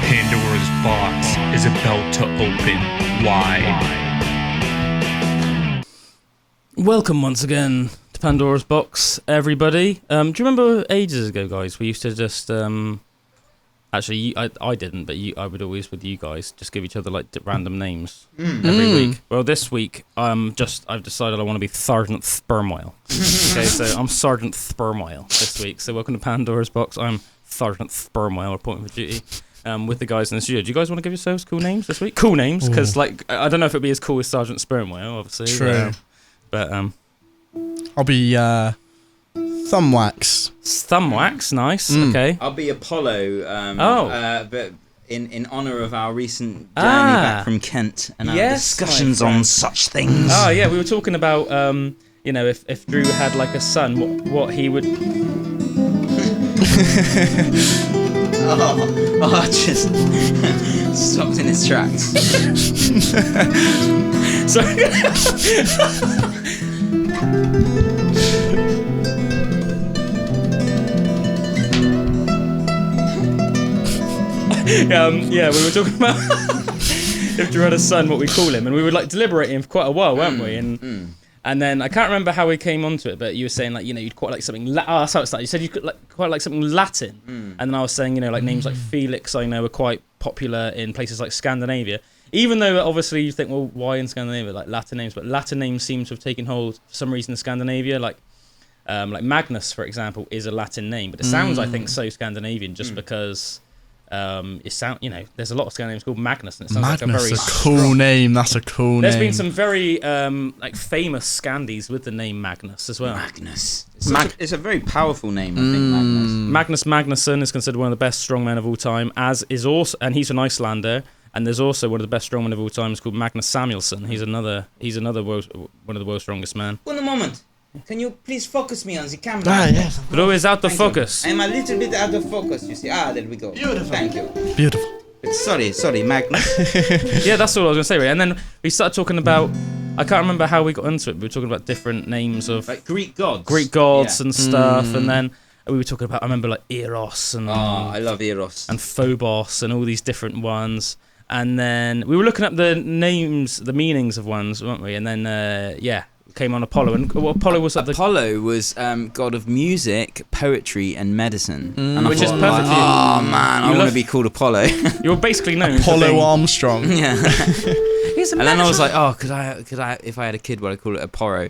Pandora's box is about to open wide. Welcome once again to Pandora's Box, everybody. Do you remember ages ago, guys, we used to just... Actually, I didn't, but I would always, with you guys, just give each other like random names every week. Well, this week, I've decided I want to be Sergeant Spermoil. Okay, so I'm Sergeant Spermoil this week. So welcome to Pandora's Box. I'm Sergeant Spermoil, reporting for duty. With the guys in the studio. Do you guys want to give yourselves cool names this week? Cool names, because like I don't know if it'd be as cool as Sergeant Spermoil, obviously. True. But I'll be Thumbwax. Thumbwax, nice. Okay. I'll be Apollo. But in honour of our recent journey back from Kent and our discussions on such things. Oh yeah, we were talking about if Drew had like a son, what he would. Just stopped in his tracks. Sorry. We were talking about if Drew had a son, what we call him, and we were like deliberating for quite a while, weren't we? And then I can't remember how we came onto it, but you were saying like you'd quite like something. That's how it started. You said you could quite like something Latin, and then I was saying like names like Felix I know are quite popular in places like Scandinavia. Even though obviously you think, well, why in Scandinavia like Latin names? But Latin names seem to have taken hold for some reason in Scandinavia. Like Magnus, for example, is a Latin name, but it sounds I think so Scandinavian just because. There's a lot of Scandinavians called Magnus, and it sounds Magnus, like a very cool name. That's a cool name. There's been some very famous Scandies with the name Magnus as well. Magnus. It's a very powerful name, I think. Magnus Magnusson is considered one of the best strongmen of all time, and he's an Icelander. And there's also one of the best strongmen of all time called Magnus Samuelsson. He's another one of the world's strongest men. One moment. Can you please focus me on the camera? Yes. But always out of focus. I'm a little bit out of focus, you see. There we go. Beautiful. Thank you. Beautiful. Sorry, Magnus. Yeah, that's all I was going to say, really. And then we started talking about, I can't remember how we got into it, but we were talking about different names of... Like Greek gods and stuff, and then we were talking about, I remember like Eros and... I love Eros. And Phobos and all these different ones. And then we were looking up the names, the meanings of ones, weren't we? And then, came on Apollo, and Apollo was Apollo was god of music, poetry, and medicine, which is perfect. Oh man, I want to be called Apollo. You're basically known Apollo Armstrong. Yeah. And then I was like, could I, if I had a kid, would I call it Apollo?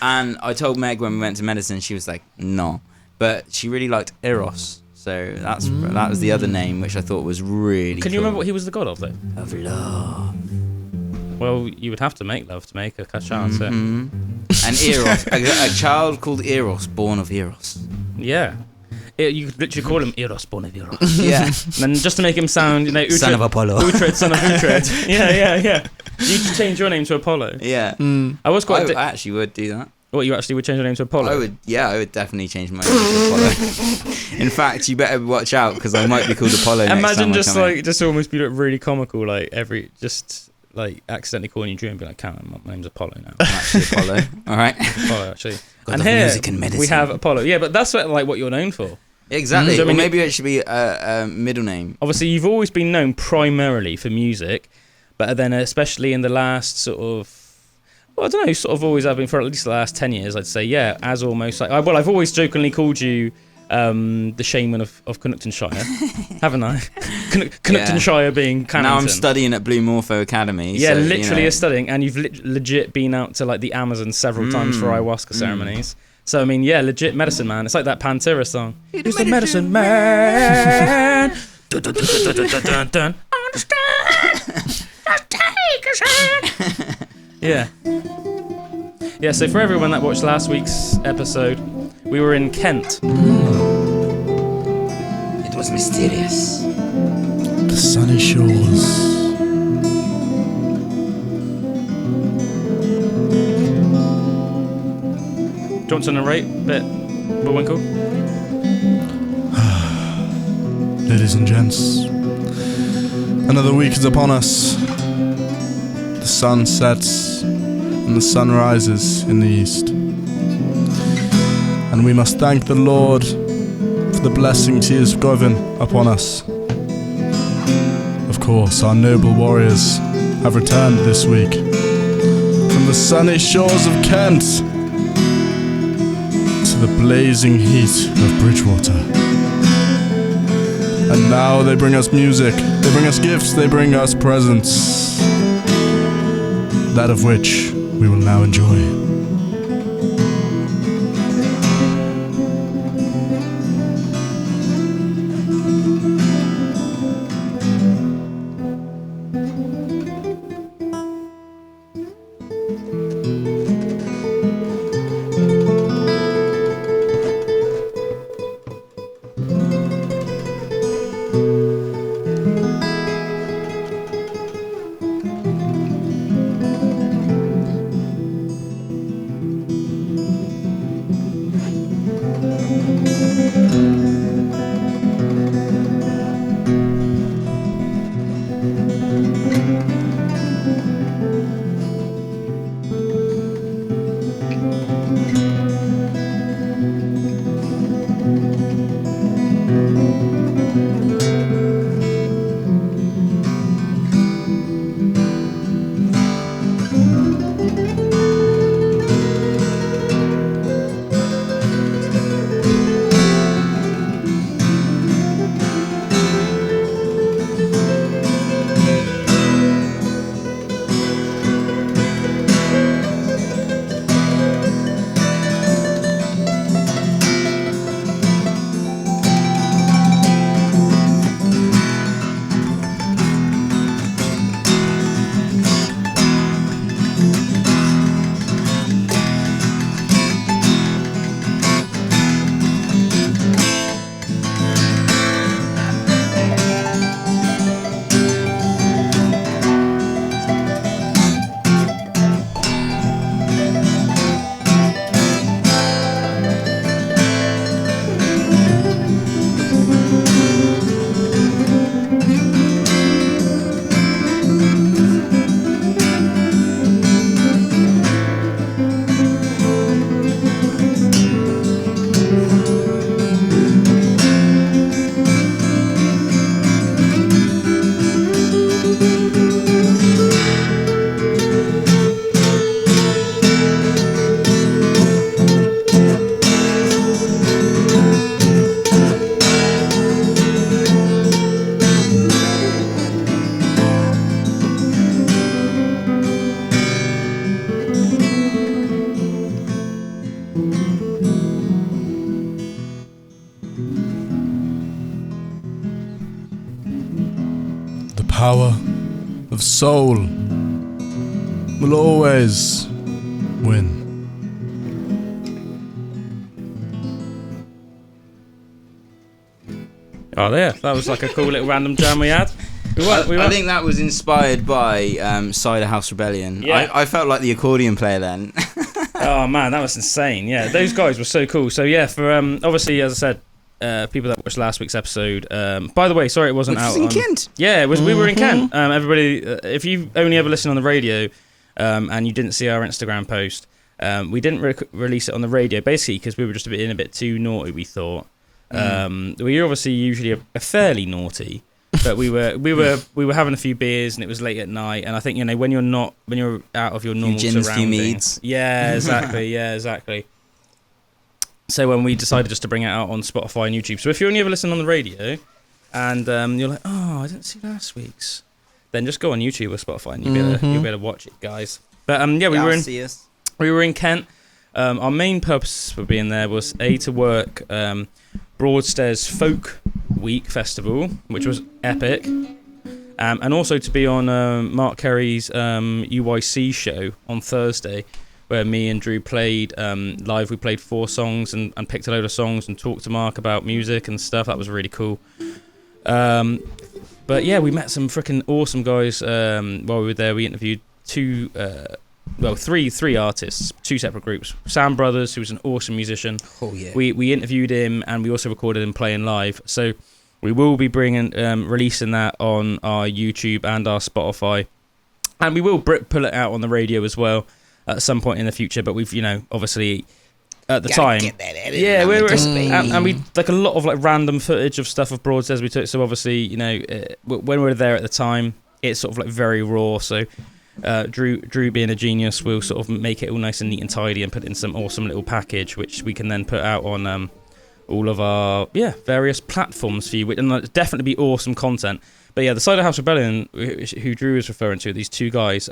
And I told Meg when we went to medicine, she was like, no, but she really liked Eros. So that was the other name, which I thought was really. Can you remember what he was the god of, though? Of love. Well, you would have to make love to make a child. So. And Eros, a child called Eros, born of Eros. Yeah. You could literally call him Eros, born of Eros. Yeah. And just to make him sound, Uhtred, son of Apollo. Uhtred, son of Uhtred. Yeah. You could change your name to Apollo. Yeah. I actually would do that. What, you actually would change your name to Apollo? I would definitely change my name to Apollo. In fact, you better watch out because I might be called Apollo next Imagine time just almost be really comical, like accidentally calling you Drew and be like, Calum, my name's Apollo now. I'm actually Apollo. All right. Apollo, actually. God, and here music and medicine. We have Apollo. Yeah, but that's what you're known for. Exactly. Or maybe it should be a middle name. Obviously, you've always been known primarily for music, but then especially in the last sort of. Well, I don't know, sort of always have been for at least the last 10 years, I'd say, yeah, as almost like... I've always jokingly called you the shaman of Canucktonshire, haven't I? Canucktonshire being Cannington. Now I'm studying at Blue Morpho Academy. Yeah, so, literally you're studying, and you've legit been out to like the Amazon several times for ayahuasca ceremonies. So, I mean, yeah, legit medicine man. It's like that Pantera song. He's the medicine man. Understand. Take us in. Yeah. Yeah, so for everyone that watched last week's episode, we were in Kent. It was mysterious. The sunny shores. Do you want to narrate a bit, Bullwinkle? Ladies and gents, another week is upon us. The sun sets and the sun rises in the east. And we must thank the Lord for the blessings he has given upon us. Of course, our noble warriors have returned this week from the sunny shores of Kent to the blazing heat of Bridgewater. And now they bring us music, they bring us gifts, they bring us presents, that of which we will now enjoy. Power of soul will always win. Oh, there. That was like a cool little random jam we had. I think that was inspired by Cider House Rebellion. Yeah. I felt like the accordion player then. Oh, man, that was insane. Yeah, those guys were so cool. So, yeah, for obviously, as I said, people that watched last week's episode. By the way, sorry it wasn't out. Which was in Kent. Yeah, it was. We were in Kent. Everybody, if you only ever listen on the radio, and you didn't see our Instagram post, we didn't release it on the radio basically because we were just being a bit too naughty. We thought. We're obviously usually a fairly naughty, but we were having a few beers and it was late at night. And I think when you're out of your normal surroundings. Yeah, exactly. Yeah, exactly. So when we decided just to bring it out on Spotify and YouTube. So if you only ever listen on the radio and you're like, oh, I didn't see last week's, then just go on YouTube or Spotify and you'll be able to watch it, guys. But we were in Kent. Our main purpose for being there was to work Broadstairs Folk Week Festival, which was epic, and also to be on Mark Kerry's UYC show on Thursday, where me and Drew played live. We played 4 songs and picked a load of songs and talked to Mark about music and stuff. That was really cool. But yeah, we met some freaking awesome guys while we were there. We interviewed three artists, 2 separate groups. Sam Brothers, who was an awesome musician. Oh yeah. We interviewed him and we also recorded him playing live. So we will be releasing that on our YouTube and our Spotify, and we will pull it out on the radio as well at some point in the future. But we've obviously at the time. Yeah, and we like a lot of like random footage of stuff of Broadstairs we took. So obviously, you know, when we were there at the time, it's sort of like very raw. So Drew being a genius will sort of make it all nice and neat and tidy and put it in some awesome little package, which we can then put out on all of our various platforms for you, and it'll definitely be awesome content. But yeah, the Cider House Rebellion, who Drew is referring to, these two guys,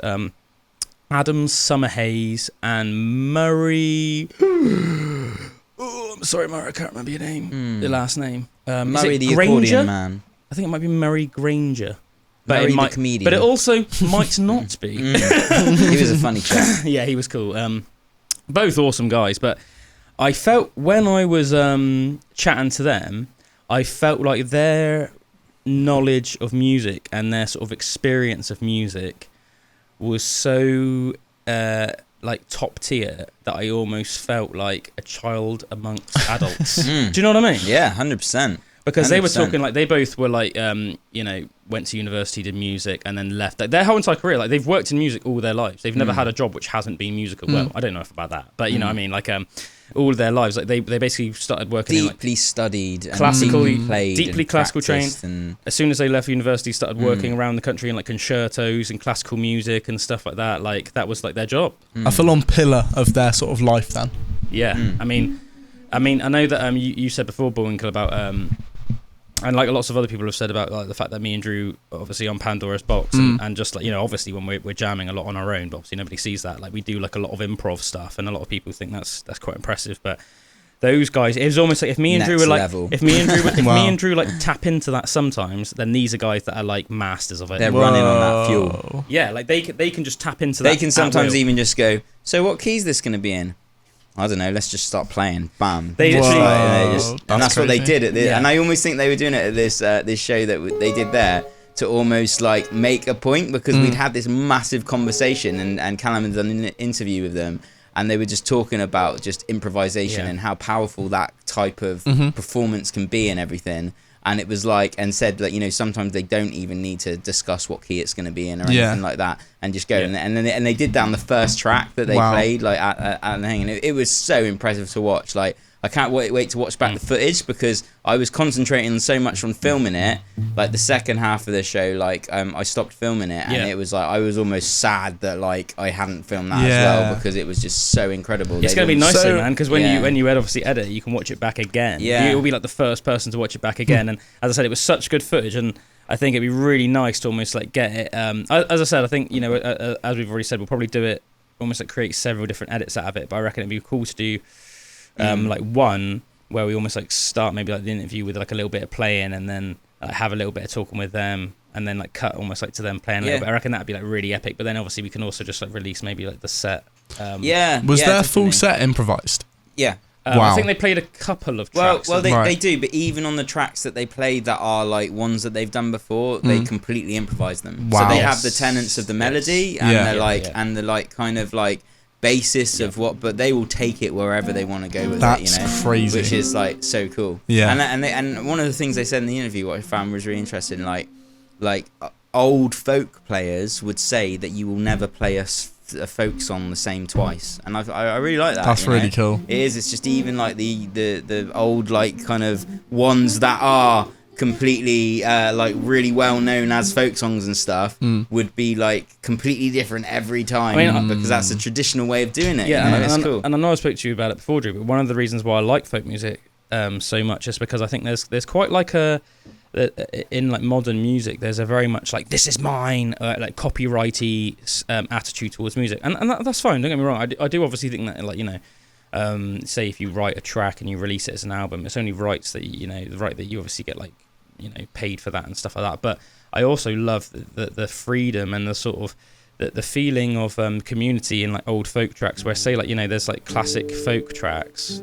Adam Summerhays and Murray. Oh, I'm sorry, Murray, I can't remember your name. The last name. Murray the Granger? accordion man. I think it might be Murray Granger. But Murray it might, the comedian. but it also might not be. He was a funny chap. Yeah, he was cool. Both awesome guys, but I felt when I was chatting to them, I felt like their knowledge of music and their sort of experience of music was so like top tier that I almost felt like a child amongst adults. Do you know what I mean? Yeah, 100%. Because 100%. they were talking like they both were like you know, went to university, did music, and then left. Like, their whole entire career, like they've worked in music all their lives. They've never had a job which hasn't been musical. Well, I don't know about that, but you know what I mean. Like all of their lives, like they basically started working deeply in, like, studied, classical, and played, deeply and classical trained. And as soon as they left university, started working around the country in like concertos and classical music and stuff like that. Like that was like their job. A full-on pillar of their sort of life then. Yeah, I mean, I know that you said before, Bullwinkle, about and like lots of other people have said about like the fact that me and Drew obviously on Pandoras Box and just like, you know, obviously when we're jamming a lot on our own, but obviously nobody sees that. Like we do like a lot of improv stuff, and a lot of people think that's quite impressive. But those guys, it was almost like if me and Drew were like, level. if me and Drew like tap into that sometimes, then these are guys that are like masters of it. they're running on that fuel. Yeah, like they can just tap into that. They can sometimes at will. even just go, so what key's this going to be in? I don't know, let's just start playing. Bam. They literally, and that's what they did at this. Yeah. And I almost think they were doing it at this show that they did there to almost like make a point, because we'd had this massive conversation, and Calum had done an interview with them, and they were just talking about just improvisation and how powerful that type of performance can be and everything. And it was like, and said like, you know, sometimes they don't even need to discuss what key it's going to be in or anything like that, and just go. And then they did that on the first track that they played like at the thing, and it was so impressive to watch. Like I can't wait to watch back the footage, because I was concentrating so much on filming it. Like the second half of the show, like I stopped filming it, and it was like I was almost sad that like I hadn't filmed that as well, because it was just so incredible. It's going to be nice though, man, because when you obviously edit, you can watch it back again. Yeah, you'll be like the first person to watch it back again. And as I said, it was such good footage, and I think it'd be really nice to almost like get it. As I said, I think, you know, as we've already said, we'll probably do it almost like create several different edits out of it. But I reckon it'd be cool to do like one where we almost like start maybe like the interview with like a little bit of playing, and then have a little bit of talking with them, and then like cut almost like to them playing a little bit. I reckon that'd be like really epic. But then obviously we can also just like release maybe like the set. Was their full set improvised? Yeah. I think they played a couple of tracks. Well, they do, but even on the tracks that they played that are like ones that they've done before, they completely improvise them. Wow. So they have the tenets of the melody and and the like kind of like basis of what, but they will take it wherever they want to go with it. You know, crazy. Which is like so cool. Yeah. And one of the things they said in the interview, what I found was really interesting, like old folk players would say that you will never play a folk song the same twice, and I really like that. That's really cool. It is. It's just even like the old like kind of ones that are completely like really well known as folk songs and stuff would be like completely different every time, because that's a traditional way of doing it. Yeah, you know? It's cool. And I know I spoke to you about it before, Drew, but one of the reasons why I like folk music so much is because I think there's quite like in like modern music, there's a very much like this is mine, like copyrighty attitude towards music, and that's fine. Don't get me wrong. I do obviously think that, like, you know, say if you write a track and you release it as an album, it's only rights that you know, the right that you obviously get, like, you know, paid for that and stuff like that. But I also love the freedom and the sort of the feeling of community in like old folk tracks, where say like, you know, there's like classic folk tracks.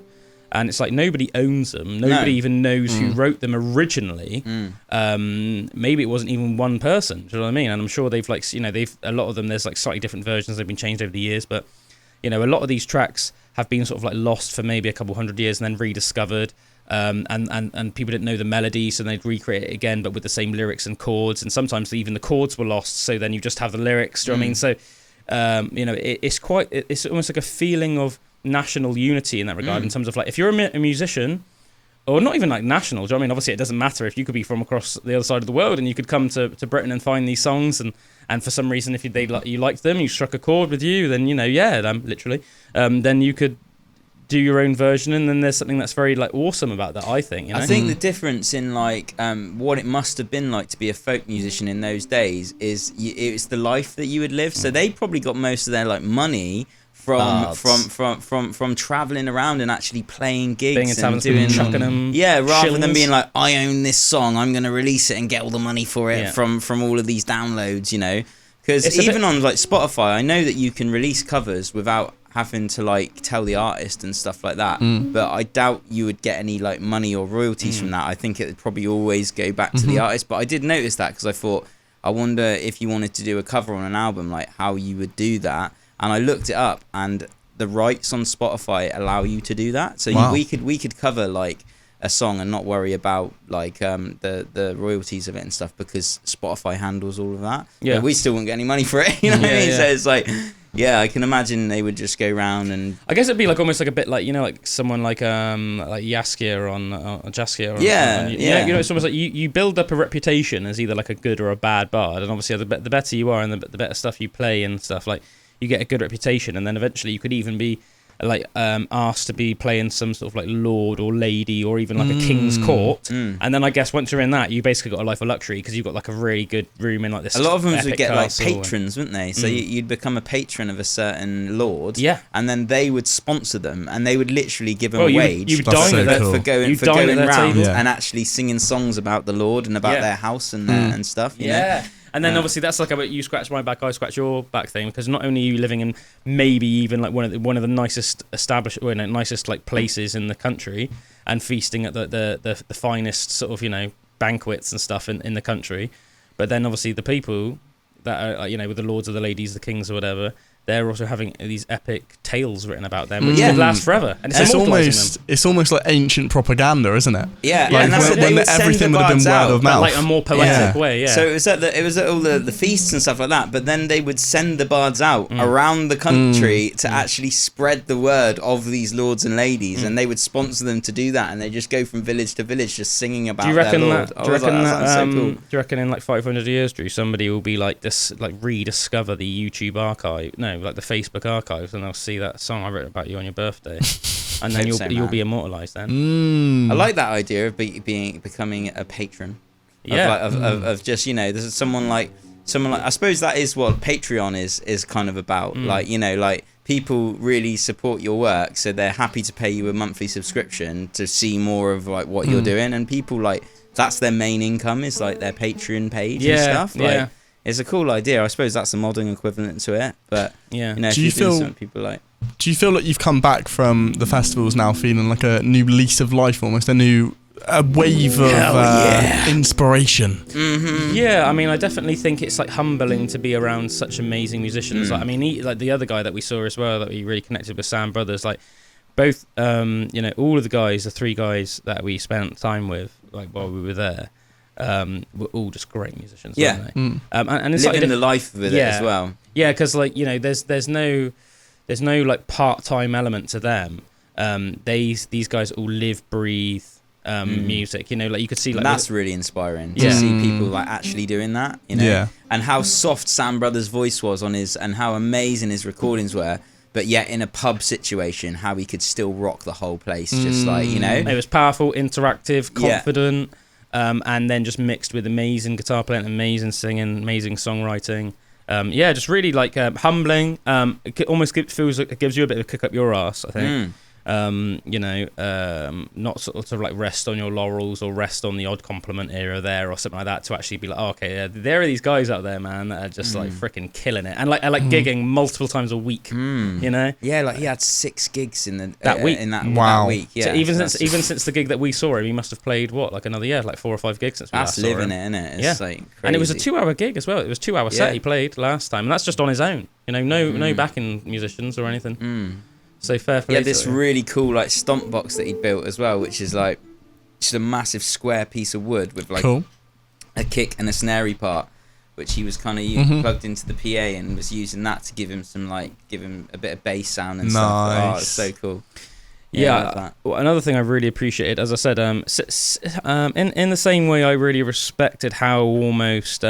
And it's like nobody owns them. Nobody even knows who wrote them originally. Maybe it wasn't even one person. Do you know what I mean? And I'm sure they've like, you know, a lot of them, there's like slightly different versions. They've been changed over the years. But, you know, a lot of these tracks have been sort of like lost for maybe a couple hundred years and then rediscovered. And people didn't know the melody, so they'd recreate it again, but with the same lyrics and chords. And sometimes even the chords were lost, so then you just have the lyrics. Do you know what I mean? So, you know, it's almost like a feeling of national unity in that regard, in terms of like, if you're a musician, or not even like national, do you know what I mean? Obviously, it doesn't matter if you could be from across the other side of the world and you could come to Britain and find these songs, and for some reason, if you liked them, you struck a chord with you, then, literally, then you could do your own version, and then there's something that's very like awesome about that, I think. I think the difference in like what it must have been like to be a folk musician in those days is it's the life that you would live. So they probably got most of their like money from traveling around and actually playing gigs and doing chucking them, rather than being like, I own this song, I'm going to release it and get all the money for it from all of these downloads, because even on like Spotify, I know that you can release covers without having to like tell the artist and stuff like that, but I doubt you would get any like money or royalties from that. I think it would probably always go back to the artist. But I did notice that, because I thought, I wonder if you wanted to do a cover on an album, like how you would do that. And I looked it up, and the rights on Spotify allow you to do that. So we could cover like a song and not worry about like the royalties of it and stuff, because Spotify handles all of that. Yeah, but we still won't get any money for it. You know what I mean? So it's like, I can imagine they would just go round and. I guess it'd be like almost like a bit like, like someone like Jaskier on Jaskier. It's almost like you build up a reputation as either like a good or a bad bard, and obviously the better you are and the better stuff you play and stuff, like you get a good reputation, and then eventually you could even be like asked to be playing some sort of like lord or lady or even like a king's court, and then I guess once you're in that, you basically got a life of luxury, because you've got like a really good room in like this. A lot of them would get like patrons, wouldn't they? So you'd become a patron of a certain lord, and then they would sponsor them, and they would literally give them a wage for going round and actually singing songs about the lord and about their house and stuff. You know? And then obviously that's like a you scratch my back, I scratch your back thing, because not only are you living in maybe even like one of the nicest nicest like places in the country, and feasting at the finest sort of banquets and stuff in the country, but then obviously the people that are with the lords or the ladies, the kings or whatever, they're also having these epic tales written about them, which could last forever. And it's almost like ancient propaganda, isn't it? Yeah, like and that's when everything would have been word of mouth, like a more poetic way. Yeah. So it was at all the feasts and stuff like that. But then they would send the bards out around the country to actually spread the word of these lords and ladies, and they would sponsor them to do that, and they just go from village to village just singing about their lord. Do you reckon in like 500 years, Drew, somebody will be like this, like rediscover the YouTube archive? No. Like the Facebook archives, and they'll see that song I wrote about you on your birthday, and then you'll be immortalised then. I like that idea of becoming a patron. Of just there's someone like I suppose that is what Patreon is kind of about. Like people really support your work, so they're happy to pay you a monthly subscription to see more of like what you're doing, and people like that's their main income, is like their Patreon page and stuff. Like, it's a cool idea. I suppose that's a modern equivalent to it. But do you feel people like? Do you feel like you've come back from the festivals now feeling like a new lease of life, almost a wave of inspiration? Mm-hmm. Yeah, I mean, I definitely think it's like humbling to be around such amazing musicians. Like, I mean, like the other guy that we saw as well, that we really connected with, Sam Brothers. Like, both, all of the guys, the three guys that we spent time with, like while we were there. Were all just great musicians, weren't they? And it's living the life with it as well. Yeah, because like there's no like part-time element to them. These guys all live, breathe music. Like you could see like, and that's really inspiring to see people like actually doing that. And how soft Sam Brothers' voice was on his, and how amazing his recordings were. But yet in a pub situation, how he could still rock the whole place, just like It was powerful, interactive, confident. And then just mixed with amazing guitar playing, amazing singing, amazing songwriting. Just really like humbling. It almost feels like it gives you a bit of a kick up your ass, I think. Not sort of like rest on your laurels or rest on the odd compliment era there or something like that, to actually be like, there are these guys out there, man, that are just like freaking killing it, and like gigging multiple times a week. Like he had 6 gigs in that week. That week. Yeah. So even since the gig that we saw him, he must have played like another like 4 or 5 gigs since we last saw him. That's living it, innit? It's like crazy. And it was a 2-hour gig as well. It was a 2-hour set he played last time, and that's just on his own. No backing musicians or anything. So fair play. Yeah, this really cool like stomp box that he'd built as well, which is like just a massive square piece of wood with like a kick and a snarey part, which he was kind of plugged into the PA and was using that to give him a bit of bass sound and stuff. Oh, it's so cool. Yeah, well, another thing I really appreciated, as I said, in the same way I really respected how almost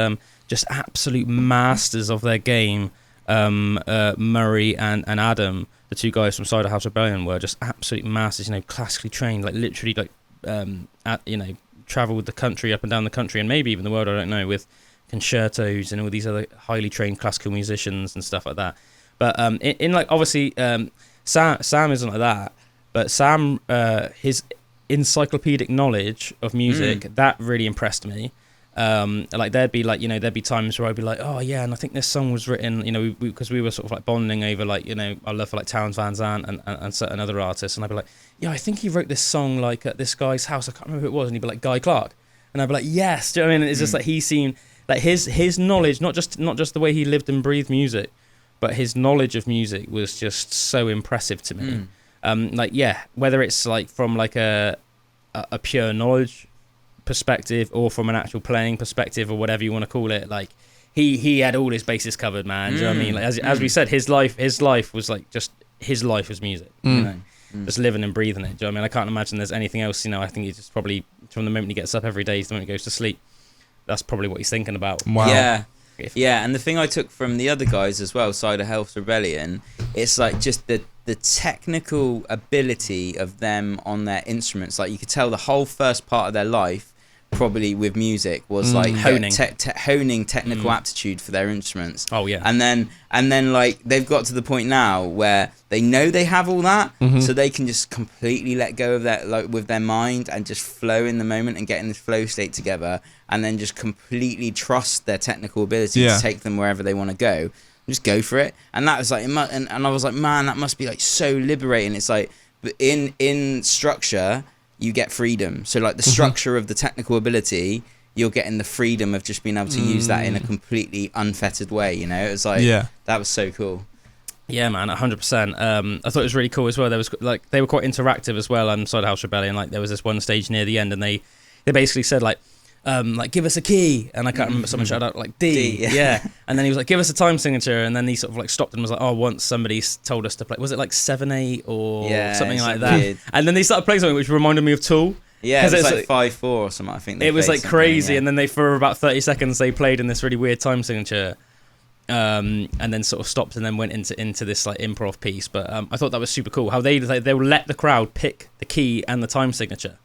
just absolute masters of their game, Murray and Adam, the two guys from Cider House Rebellion, were just absolute masters. Classically trained, like literally, travelled the country, up and down the country, and maybe even the world, I don't know, with concertos and all these other highly trained classical musicians and stuff like that. But in like obviously Sam isn't like that. But Sam, his encyclopedic knowledge of music, that really impressed me. Like there'd be times where I'd be like, oh yeah, and I think this song was written, because we were sort of like bonding over like, our love for like Townes Van Zandt and certain other artists, and I'd be like, yeah, I think he wrote this song like at this guy's house. I can't remember who it was, and he'd be like Guy Clark, and I'd be like, yes, do you know what I mean? It's just like he seemed like his knowledge, not just the way he lived and breathed music, but his knowledge of music was just so impressive to me. Whether it's like from like a pure knowledge perspective or from an actual playing perspective or whatever you want to call it, like he had all his bases covered, man. Do you know what I mean? Like, as we said, his life was like just his life was music, just living and breathing it. Do you know what I mean? I can't imagine there's anything else. I think he just probably from the moment he gets up every day to the moment he goes to sleep, that's probably what he's thinking about. Wow. Yeah, and the thing I took from the other guys as well, Cider House Rebellion, it's like just the technical ability of them on their instruments. Like you could tell the whole first part of their life, probably with music, was like honing technical aptitude for their instruments. Oh yeah. And then like they've got to the point now where they know they have all that, so they can just completely let go of that, like with their mind, and just flow in the moment and get in this flow state together, and then just completely trust their technical ability to take them wherever they want to go. Just go for it. And that was like, and I was like, man, that must be like so liberating. It's like, but in structure, you get freedom. So like the structure of the technical ability, you're getting the freedom of just being able to use that in a completely unfettered way. It was like, that was so cool. Yeah, man, 100%. I thought it was really cool as well. There was like they were quite interactive as well on Cider House Rebellion. Like there was this one stage near the end, and they basically said like give us a key, and I can't remember, someone shouted out like D. Yeah. And then he was like, give us a time signature, and then he sort of like stopped and was like, oh, once somebody told us to play, was it like 7/8 or something like that? Weird. And then they started playing something which reminded me of Tool. Yeah, it was like 5/4 or something, I think. It was like crazy, and then they, for about 30 seconds, they played in this really weird time signature, and then sort of stopped and then went into this like improv piece. But I thought that was super cool, how they will let the crowd pick the key and the time signature.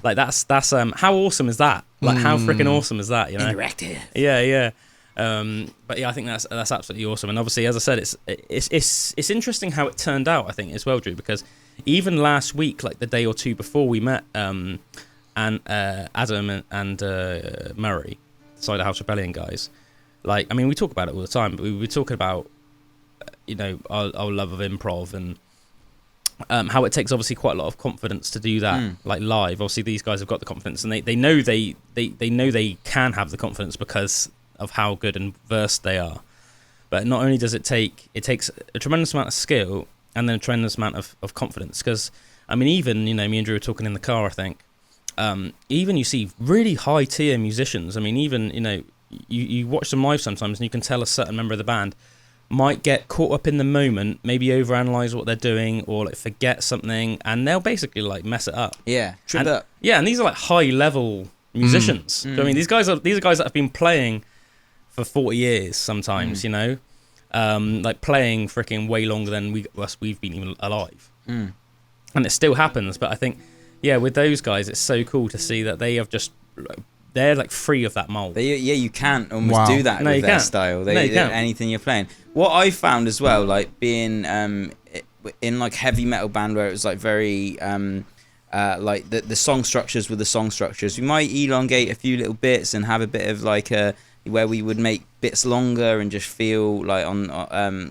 Like that's how awesome is that? Like how freaking awesome is that? Interactive. Yeah. But yeah, I think that's absolutely awesome. And obviously, as I said, it's interesting how it turned out, I think, as well, Drew, because even last week, like the day or two before we met, and Adam and Murray, Cider House Rebellion guys, like, I mean, we talk about it all the time, but we were talking about our love of improv and how it takes obviously quite a lot of confidence to do that, like live. Obviously, these guys have got the confidence, and they know they know they can have the confidence because of how good and versed they are. But not only does it takes a tremendous amount of skill and then a tremendous amount of confidence. Because I mean, even me and Drew were talking in the car, I think. Even you see really high tier musicians. I mean, even you watch them live sometimes, and you can tell a certain member of the band might get caught up in the moment, maybe overanalyze what they're doing, or like forget something, and they'll basically like mess it up. Yeah, trip up. Yeah, and these are like high level musicians. I mean, these are guys that have been playing for 40 years sometimes. Like playing freaking way longer than we've been even alive, and it still happens. But I think, with those guys, it's so cool to see that they're like free of that mold. You can't almost do that with their style. Anything you're playing. What I found as well, like being in like heavy metal band where it was like very like the song structures were the song structures. We might elongate a few little bits and have a bit of like where we would make bits longer and just feel like on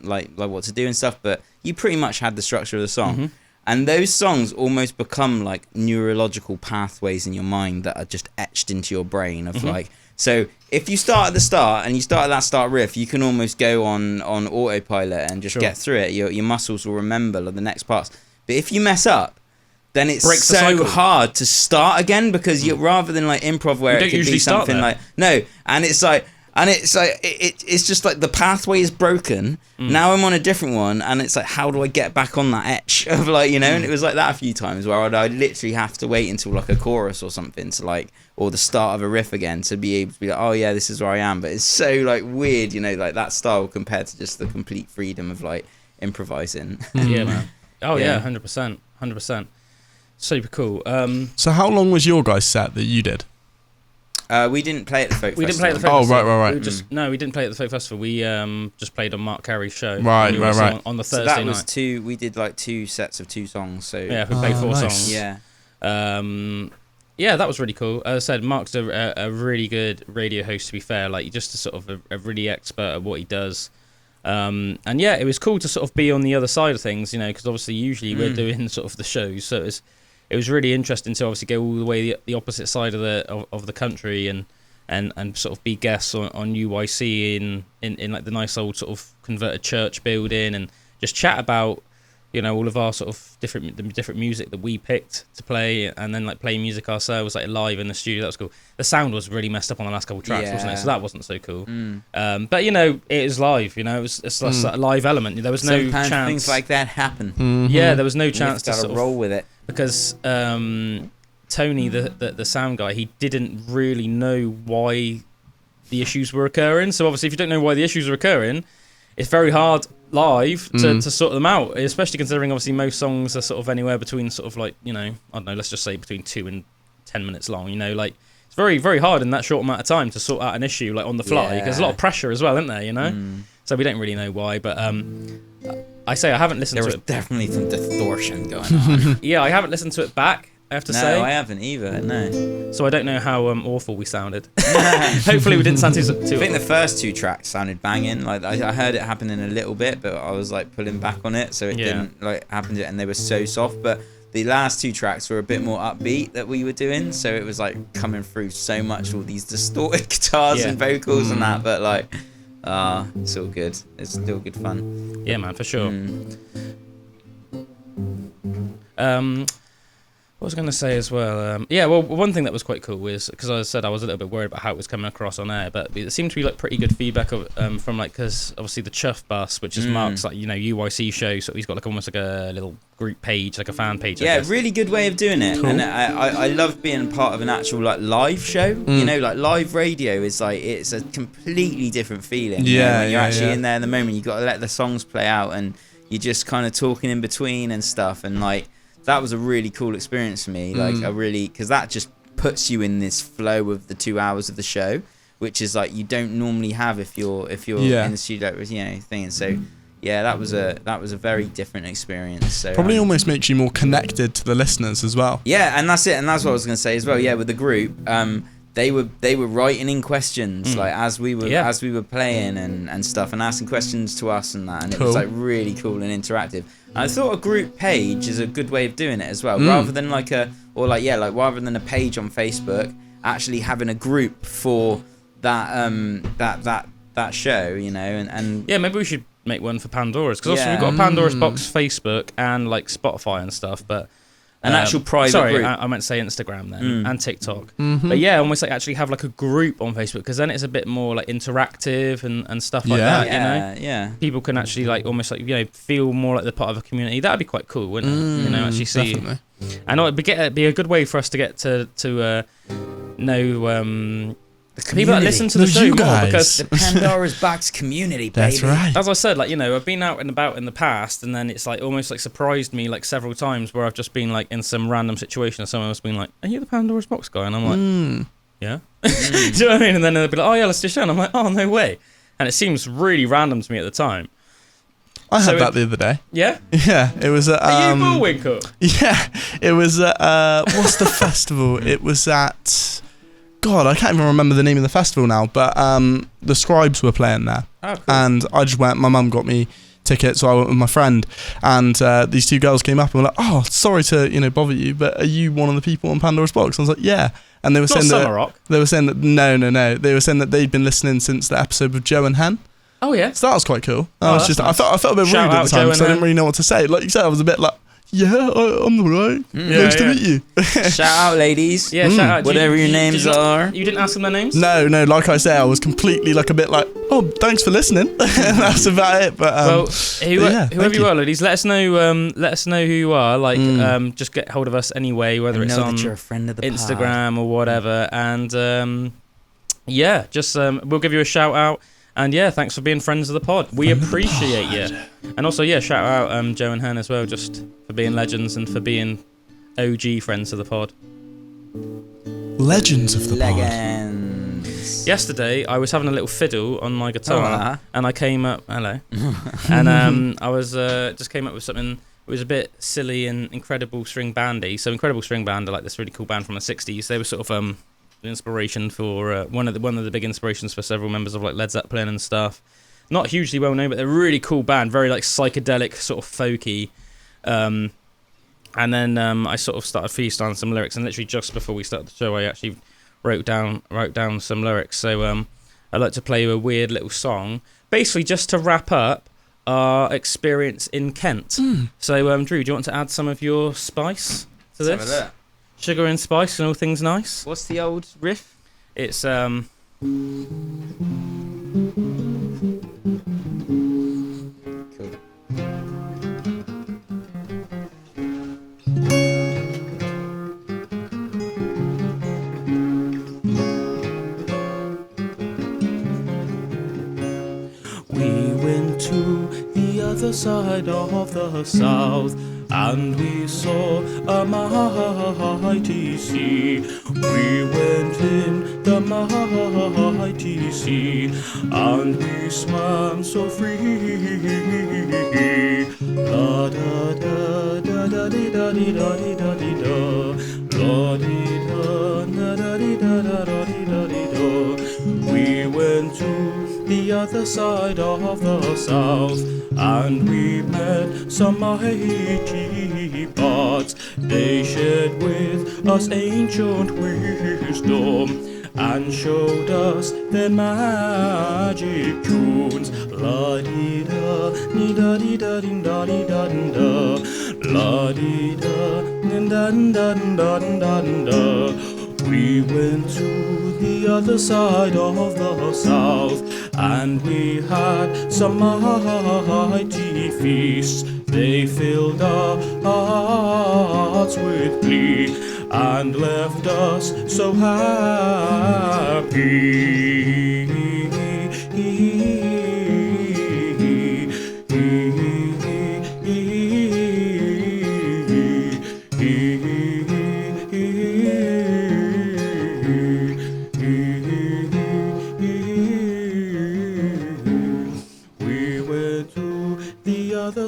like what to do and stuff. But you pretty much had the structure of the song. And those songs almost become like neurological pathways in your mind that are just etched into your brain of like, so if you start at the start and you start at that start riff, you can almost go on autopilot and just get through it. Your muscles will remember the next parts. But if you mess up, then it's so hard to start again, because you rather than like improv where it could be something like, no. And it's like, And it's like it's just like the pathway is broken. Now I'm on a different one, and it's like, how do I get back on that etch of like, you know? And it was like that a few times where I'd literally have to wait until like a chorus or something to like, or the start of a riff again to be able to be like, oh yeah, this is where I am. But it's so like weird, you know, like that style compared to just the complete freedom of like improvising. Yeah, man. Oh yeah, 100%. Super cool. So how long was your guys' set that you did? We didn't play at the folk festival. We didn't play at the folk festival. Right. We didn't play at the folk festival. We just played on Mark Carey's show. Right. On the Thursday so that was night. two. We did like 2 sets of 2 songs. So Yeah, we played 4 songs. Yeah. Yeah, that was really cool. As I said, Mark's a really good radio host, to be fair. Like, just sort of a really expert at what he does. And yeah, it was cool to sort of be on the other side of things, you know, because obviously usually we're doing sort of the shows. So it was really interesting to obviously go all the way the opposite side of the country and sort of be guests on UYC in like the nice old sort of converted church building, and just chat about, you know, all of our sort of different music that we picked to play, and then like play music ourselves like live in the studio. That was cool. The sound was really messed up on the last couple of tracks, wasn't it? So that wasn't so cool. But you know, it is live. You know, it's a live element. There was no Sometimes chance things like that happen. Yeah, there was no chance to sort sort of roll with it. because Tony, the sound guy, he didn't really know why the issues were occurring. So obviously, if you don't know why the issues are occurring, it's very hard live to sort them out, especially considering obviously most songs are sort of anywhere between sort of like, you know, I don't know, let's just say between 2 and 10 minutes long, you know, like it's very, very hard in that short amount of time to sort out an issue like on the fly. There's a lot of pressure as well, isn't there, you know? So we don't really know why, but I say I haven't listened to it. There was definitely some distortion going on. Yeah, I haven't listened to it back, I have to say. No, I haven't either, no. So I don't know how awful we sounded. Hopefully we didn't sound too I think the first 2 tracks sounded banging. Like I heard it happening a little bit, but I was like pulling back on it, so it didn't like happen, and they were so soft. But the last 2 tracks were a bit more upbeat that we were doing, so it was like coming through so much, all these distorted guitars and vocals and that. But like, it's all good. It's still good fun. Yeah, man, for sure. What was I going to say as well? Yeah, well, one thing that was quite cool is, because I said I was a little bit worried about how it was coming across on air, but it seemed to be like pretty good feedback from like, because obviously the Chuff Bus, which is Mark's like, you know, UYC show, so he's got like almost like a little group page, like a fan page. Yeah, really good way of doing it. Cool. And I love being part of an actual like live show. You know, like live radio is like, it's a completely different feeling. Yeah, you know, when you're actually in there in the moment, you got to let the songs play out, and you're just kind of talking in between and stuff, and like, that was a really cool experience for me, like because that just puts you in this flow of the 2 hours of the show, which is like you don't normally have if you're in the studio, you know, thing. So yeah, that was a very different experience. So probably almost makes you more connected to the listeners as well. Yeah, and that's it, and that's what I was going to say as well. Yeah, with the group, they were writing in questions like as we were playing and stuff, and asking questions to us and that, and it was like really cool and interactive. And I thought a group page is a good way of doing it as well, rather than rather than a page on Facebook, actually having a group for that that show, you know, and yeah, maybe we should make one for Pandoras, because also we've got a Pandoras Box Facebook and like Spotify and stuff, but an actual private group. I meant to say Instagram then, and TikTok. But yeah, almost like actually have like a group on Facebook, because then it's a bit more like interactive and stuff like that, you know? Yeah. People can actually like almost like, you know, feel more like they're part of a community. That'd be quite cool, wouldn't it? You know, actually see. Definitely. And it'd be a good way for us to get to know people that listen to the show more, because the Pandoras Box community, baby. That's right. As I said, like, you know, I've been out and about in the past, and then it's like almost like surprised me like several times where I've just been like in some random situation and someone has been like, "Are you the Pandoras Box guy?" And I'm like, "Yeah." Do you know what I mean? And then they'll be like, "Oh yeah, let's do a show." And I'm like, "Oh, no way." And it seems really random to me at the time. I had that the other day. Yeah? Yeah, it was at Are you Bullwinkle? Yeah, it was at what's the festival? It was at, God, I can't even remember the name of the festival now, but the Scribes were playing there. Oh, cool. And I just went, my mum got me tickets, so I went with my friend, and these 2 girls came up and were like, "Oh, sorry to, you know, bother you, but are you one of the people on Pandora's Box?" I was like, "Yeah." And they were saying that they were saying that no, they were saying that they'd been listening since the episode with Joe and Hen. Oh yeah. So that was quite cool. I felt a bit rude at the time because I didn't really know what to say. Like you said, I was a bit like, Yeah, I'm alright. Nice to meet you. Shout out, ladies. Yeah, shout out. Whatever your names are. You didn't ask them their names? No, like I said, I was completely like a bit like, oh, thanks for listening. That's about it. But Well, yeah, whoever you are, ladies, let us know. Let us know who you are. Like, just get hold of us anyway, whether it's on you're a friend of the Instagram or whatever. And yeah, just we'll give you a shout out. And yeah, thanks for being friends of the pod. We appreciate you. And also, yeah, shout out Joe and Hen as well, just for being legends and for being OG friends of the pod. Legends of the pod. Yesterday, I was having a little fiddle on my guitar, and I came up. Hello. And I was just came up with something. It was a bit silly and Incredible String Bandy. So Incredible String Band are like this really cool band from the '60s. They were sort of inspiration for one of the big inspirations for several members of like Led Zeppelin and stuff. Not hugely well known, but they're a really cool band, very like psychedelic, sort of folky. And then I sort of started freestyling some lyrics, and literally just before we started the show, I actually wrote down some lyrics. So I'd like to play you a weird little song, basically just to wrap up our experience in Kent. So Drew, do you want to add some of your spice to this? Let's have a look. Sugar and spice and all things nice. What's the old riff? It's Cool. We went to the other side of the south, and we saw a mighty sea. We went in the mighty sea, and we swam so free. La da da da da di da di da di da di da. La di da da da di da da da di da di da. We went to the other side of the south, and we met some mighty pods. They shared with us ancient wisdom and showed us their magic tunes. La di da di da di da di da di da da. La di da di da da da da da. We went to the other side of the south, and we had some mighty feasts. They filled our hearts with glee and left us so happy.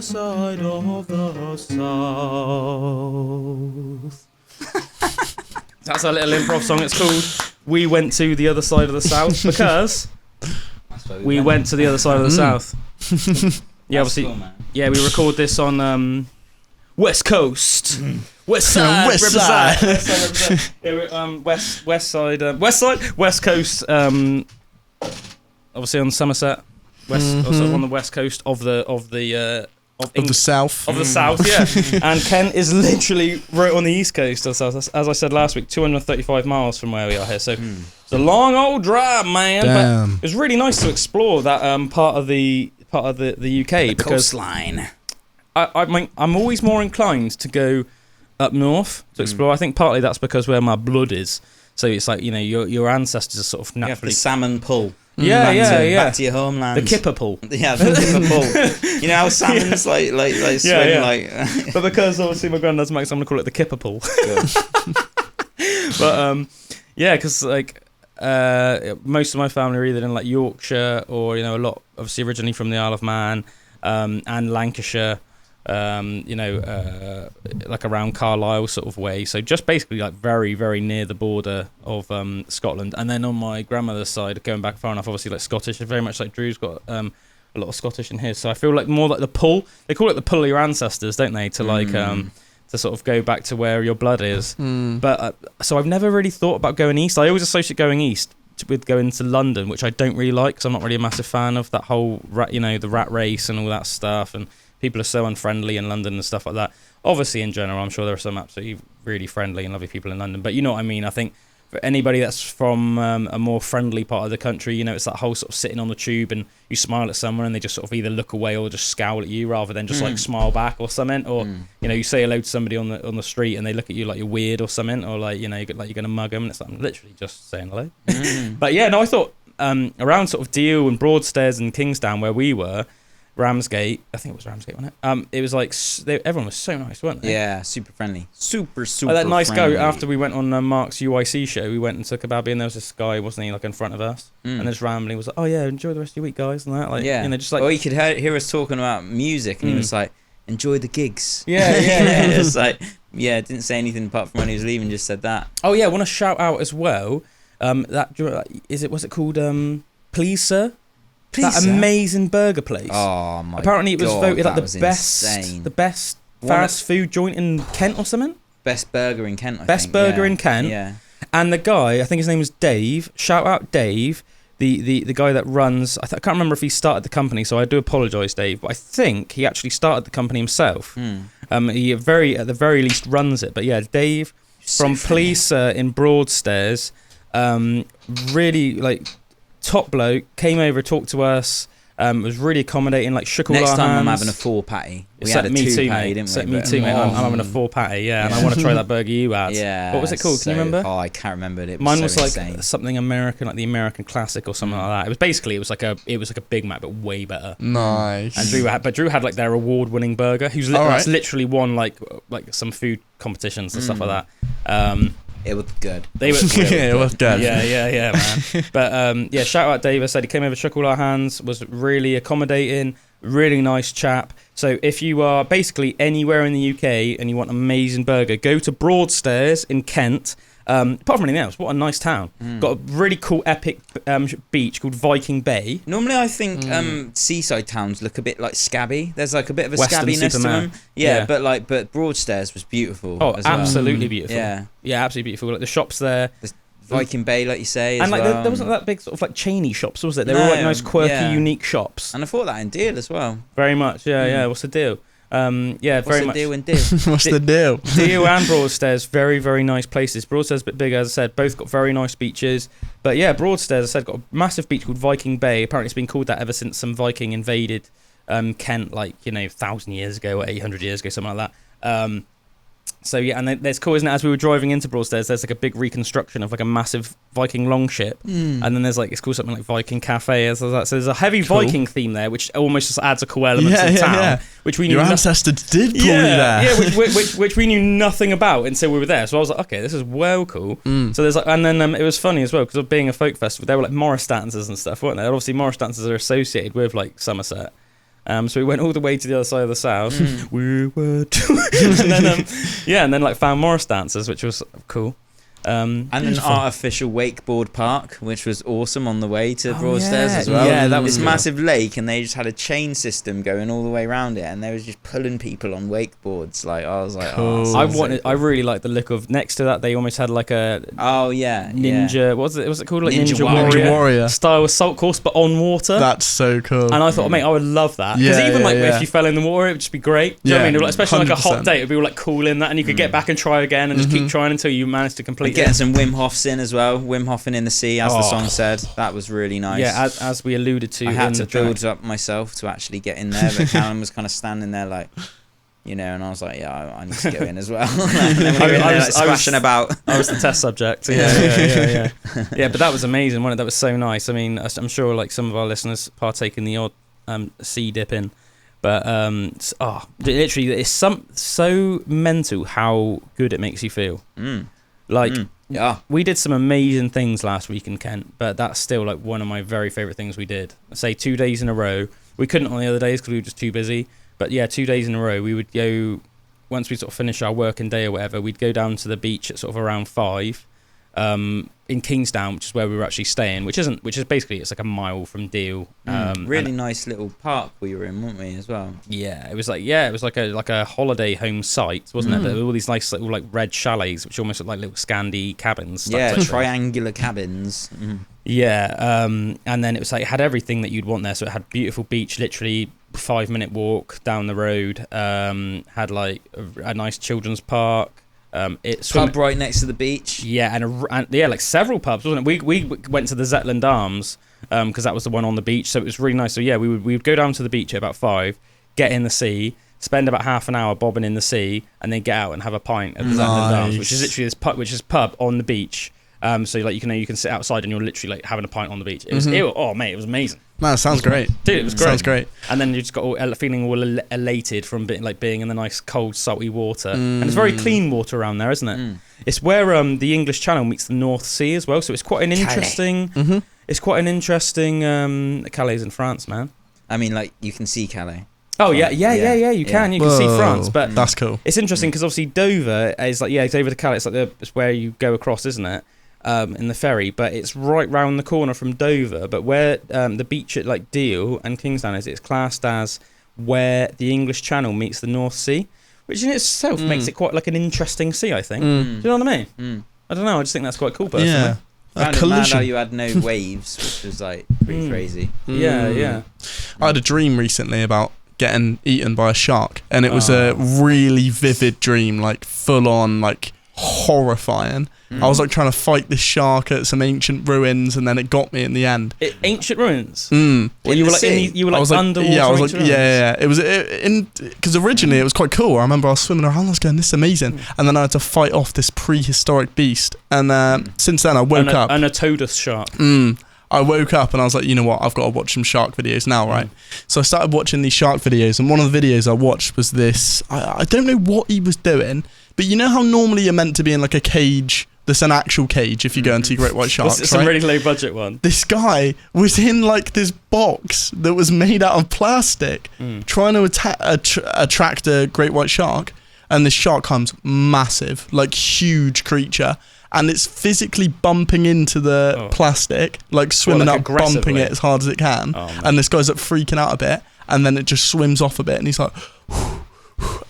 Side of the south. That's our little improv song. It's called "We Went to the Other Side of the South" because we went to the other side of the south. Yeah, obviously. Cool, yeah, we record this on West Coast, West Side, West represent. Side. Yeah, West Coast. Obviously on Somerset. Also on the west coast of the south. Of the south, yeah. And Kent is literally right on the east coast of the south. As I said last week, 235 miles from where we are here. So it's a long old drive, man. Damn. But it was really nice to explore that part of the UK The because coastline. I'm always more inclined to go up north to explore. I think partly that's because where my blood is. So it's like, your ancestors are sort of naturally... You have the salmon pull. Yeah. Back to your homeland. The kipper pull. Yeah, the kipper pull. You know how salmon's like swim like... But because obviously my granddad's Max, I'm going to call it the kipper pull. But because like most of my family are either in like Yorkshire or, a lot obviously originally from the Isle of Man and Lancashire. Like around Carlisle sort of way. So just basically like very, very near the border of Scotland. And then on my grandmother's side, going back far enough, obviously like Scottish, very much like Drew's got a lot of Scottish in his. So I feel like more like the pull. They call it the pull of your ancestors, don't they? To like to sort of go back to where your blood is. But so I've never really thought about going east. I always associate going east with going to London, which I don't really like because I'm not really a massive fan of that whole the rat race and all that stuff and People are so unfriendly in London and stuff like that. Obviously, in general, I'm sure there are some absolutely really friendly and lovely people in London. But you know what I mean? I think for anybody that's from a more friendly part of the country, you know, it's that whole sort of sitting on the tube and you smile at someone and they just sort of either look away or just scowl at you rather than just like smile back or something. Or, you know, you say hello to somebody on the street and they look at you like you're weird or something, or like, you know, like you're going to mug them. And it's like, I'm literally just saying hello. But yeah, no, I thought around sort of Deal and Broadstairs and Kingsdown where we were, Ramsgate, I think it was Ramsgate, wasn't it? It was like everyone was so nice, weren't they? Yeah, super friendly, super that nice friendly. guy. After we went on Mark's UIC show, we went and took a babby, and there was this guy, wasn't he, like in front of us, and just rambling was like, "Oh yeah, enjoy the rest of your week, guys," and that, like, yeah, you know, just like. Or you could hear us talking about music, and he was like, "Enjoy the gigs." Yeah. It's like, yeah, didn't say anything apart from when he was leaving, just said that. Oh yeah, I want to shout out as well. What's it called? Please Sir. That amazing burger place. Oh my! Apparently, it was voted like insane. the best fast food joint in Kent or something. Best burger in Kent. Best burger in Kent. Yeah. And the guy, I think his name was Dave. Shout out Dave, the guy that runs. I can't remember if he started the company, so I do apologise, Dave. But I think he actually started the company himself. He at the very least runs it. But yeah, Dave from Please in Broadstairs, really like. Top bloke, came over, talked to us, was really accommodating, like shook all our hands. Next time I'm having a 4 patty. We had a 2 patty, didn't we? Me too, mate. I'm having a 4 patty, and I want to try that burger you had. Yeah. What was it called? Can you remember? Oh, I can't remember it. Mine was like insane. something American, like the American classic or something like that. It was like a Big Mac, but way better. Nice. And Drew had like their award-winning burger. That's literally won like some food competitions and stuff like that. It was good. It was good. Yeah, man. But yeah, shout out Dave. I said he came over, shook all our hands, was really accommodating, really nice chap. So if you are basically anywhere in the UK and you want an amazing burger, go to Broadstairs in Kent. Apart from anything else, what a nice town. Got a really cool epic beach called Viking Bay. Normally I think seaside towns look a bit like scabby. There's like a bit of a Western scabbiness Superman. to them. Yeah, but Broadstairs was beautiful. Oh, as well. absolutely beautiful. Yeah, absolutely beautiful. Like the shops there. Viking Bay, like you say, and as like well. there wasn't that big sort of like chainy shops, was it? They were all like nice, quirky, unique shops. And I thought that in Deal as well. Very much, yeah. What's the deal? Very much. What's the deal in Deal? What's the deal? Deal and Broadstairs, very, very nice places. Broadstairs a bit bigger, as I said. Both got very nice beaches. But yeah, Broadstairs, as I said, got a massive beach called Viking Bay. Apparently it's been called that ever since some Viking invaded Kent, like, 1,000 years ago or 800 years ago, something like that. So yeah, and there's cool, isn't it? As we were driving into Broadstairs, there's like a big reconstruction of like a massive Viking longship, and then there's like it's called something like Viking Cafe, as that. So there's a heavy Viking theme there, which almost just adds a cool element to the town, which we knew. Your ancestors did pull you there, which we knew nothing about until we were there. So I was like, okay, this is well cool. So there's like, and then it was funny as well because of being a folk festival, there were like Morris dancers and stuff, weren't there? Obviously, Morris dancers are associated with like Somerset. So we went all the way to the other side of the south. We were and then like found Morris dancers, which was cool. And an artificial wakeboard park, which was awesome on the way to Broadstairs as well. Yeah, that was this massive lake, and they just had a chain system going all the way around it, and they was just pulling people on wakeboards. Like I was like, cool. I really liked the look of. Next to that, they almost had like a ninja. What was it? Was it called like Ninja Warrior style assault course, but on water? That's so cool. And I thought, mate, I would love that because if you fell in the water, it would just be great. Do you know what I mean? Especially 100%. Like a hot day, it'd be all like cool in that, and you could get back and try again and just keep trying until you managed to complete. Getting some Wim Hofs in as well. Wim Hofing in the sea, as the song said. That was really nice. Yeah, as we alluded to. I had to build up myself to actually get in there, but Calum was kind of standing there like, and I was like, yeah, I need to go in as well. And then we were in there, like, splashing about. I was the test subject. Yeah. Yeah, but that was amazing, wasn't it? That was so nice. I mean, I'm sure like some of our listeners partake in the odd sea dip in. But literally, it's so mental how good it makes you feel. We did some amazing things last week in Kent, but that's still like one of my very favourite things we did. I say 2 days in a row. We couldn't on the other days because we were just too busy. But yeah, 2 days in a row, we would go, once we sort of finish our working day or whatever, we'd go down to the beach at sort of around 5. in Kingsdown, which is where we were actually staying, which is basically it's like a mile from Deal. Really nice little park we were in, weren't we, as well? Yeah, it was like a holiday home site, wasn't it? There were all these nice little like red chalets, which almost look like little Scandi cabins. Yeah, triangular cabins. Yeah, and then it was like it had everything that you'd want there. So it had beautiful beach, literally 5-minute walk down the road. Had like a nice children's park. Pub right next to the beach. Yeah, and like several pubs, wasn't it? We went to the Zetland Arms because that was the one on the beach, so it was really nice. So yeah, we would go down to the beach at about 5, get in the sea, spend about half an hour bobbing in the sea, and then get out and have a pint at the Zetland Arms, which is literally this pub on the beach. So like you can sit outside and you're literally like having a pint on the beach. It was it was amazing. Man, it sounds great. Dude, it was great. Sounds great. And then you just got feeling all elated from being in the nice cold salty water. And it's very clean water around there, isn't it? It's where the English Channel meets the North Sea as well. So it's quite an interesting. It's quite an interesting. Calais in France, man. I mean, like you can see Calais. Oh yeah. You can see France, but that's cool. It's interesting because obviously Dover is like Dover to Calais. It's like it's where you go across, isn't it? In the ferry, but it's right round the corner from Dover. But where the beach at like Deal and Kingsdown is, it's classed as where the English Channel meets the North Sea, which in itself makes it quite like an interesting sea, I think. Do you know what I mean? I don't know. I just think that's quite cool, personally. Yeah. Found it mad how you had no waves, which was like pretty crazy. Yeah. I had a dream recently about getting eaten by a shark, and it was a really vivid dream, like full on, like horrifying. I was like trying to fight this shark at some ancient ruins, and then it got me in the end. Ancient ruins. Well, you were like underwater. Yeah, I was like, yeah. It was because originally it was quite cool. I remember I was swimming around, I was going, this is amazing, and then I had to fight off this prehistoric beast. And since then, I woke up. An Otodus shark. I woke up and I was like, you know what? I've got to watch some shark videos now, right? So I started watching these shark videos, and one of the videos I watched was this. I don't know what he was doing, but you know how normally you're meant to be in like a cage. There's an actual cage if you go and see great white sharks. It's a really low budget one. This guy was in like this box that was made out of plastic, trying to attract a great white shark, and this shark comes massive, like huge creature, and it's physically bumping into the plastic, like swimming up, bumping it as hard as it can. And this guy's like freaking out a bit, and then it just swims off a bit, and he's like.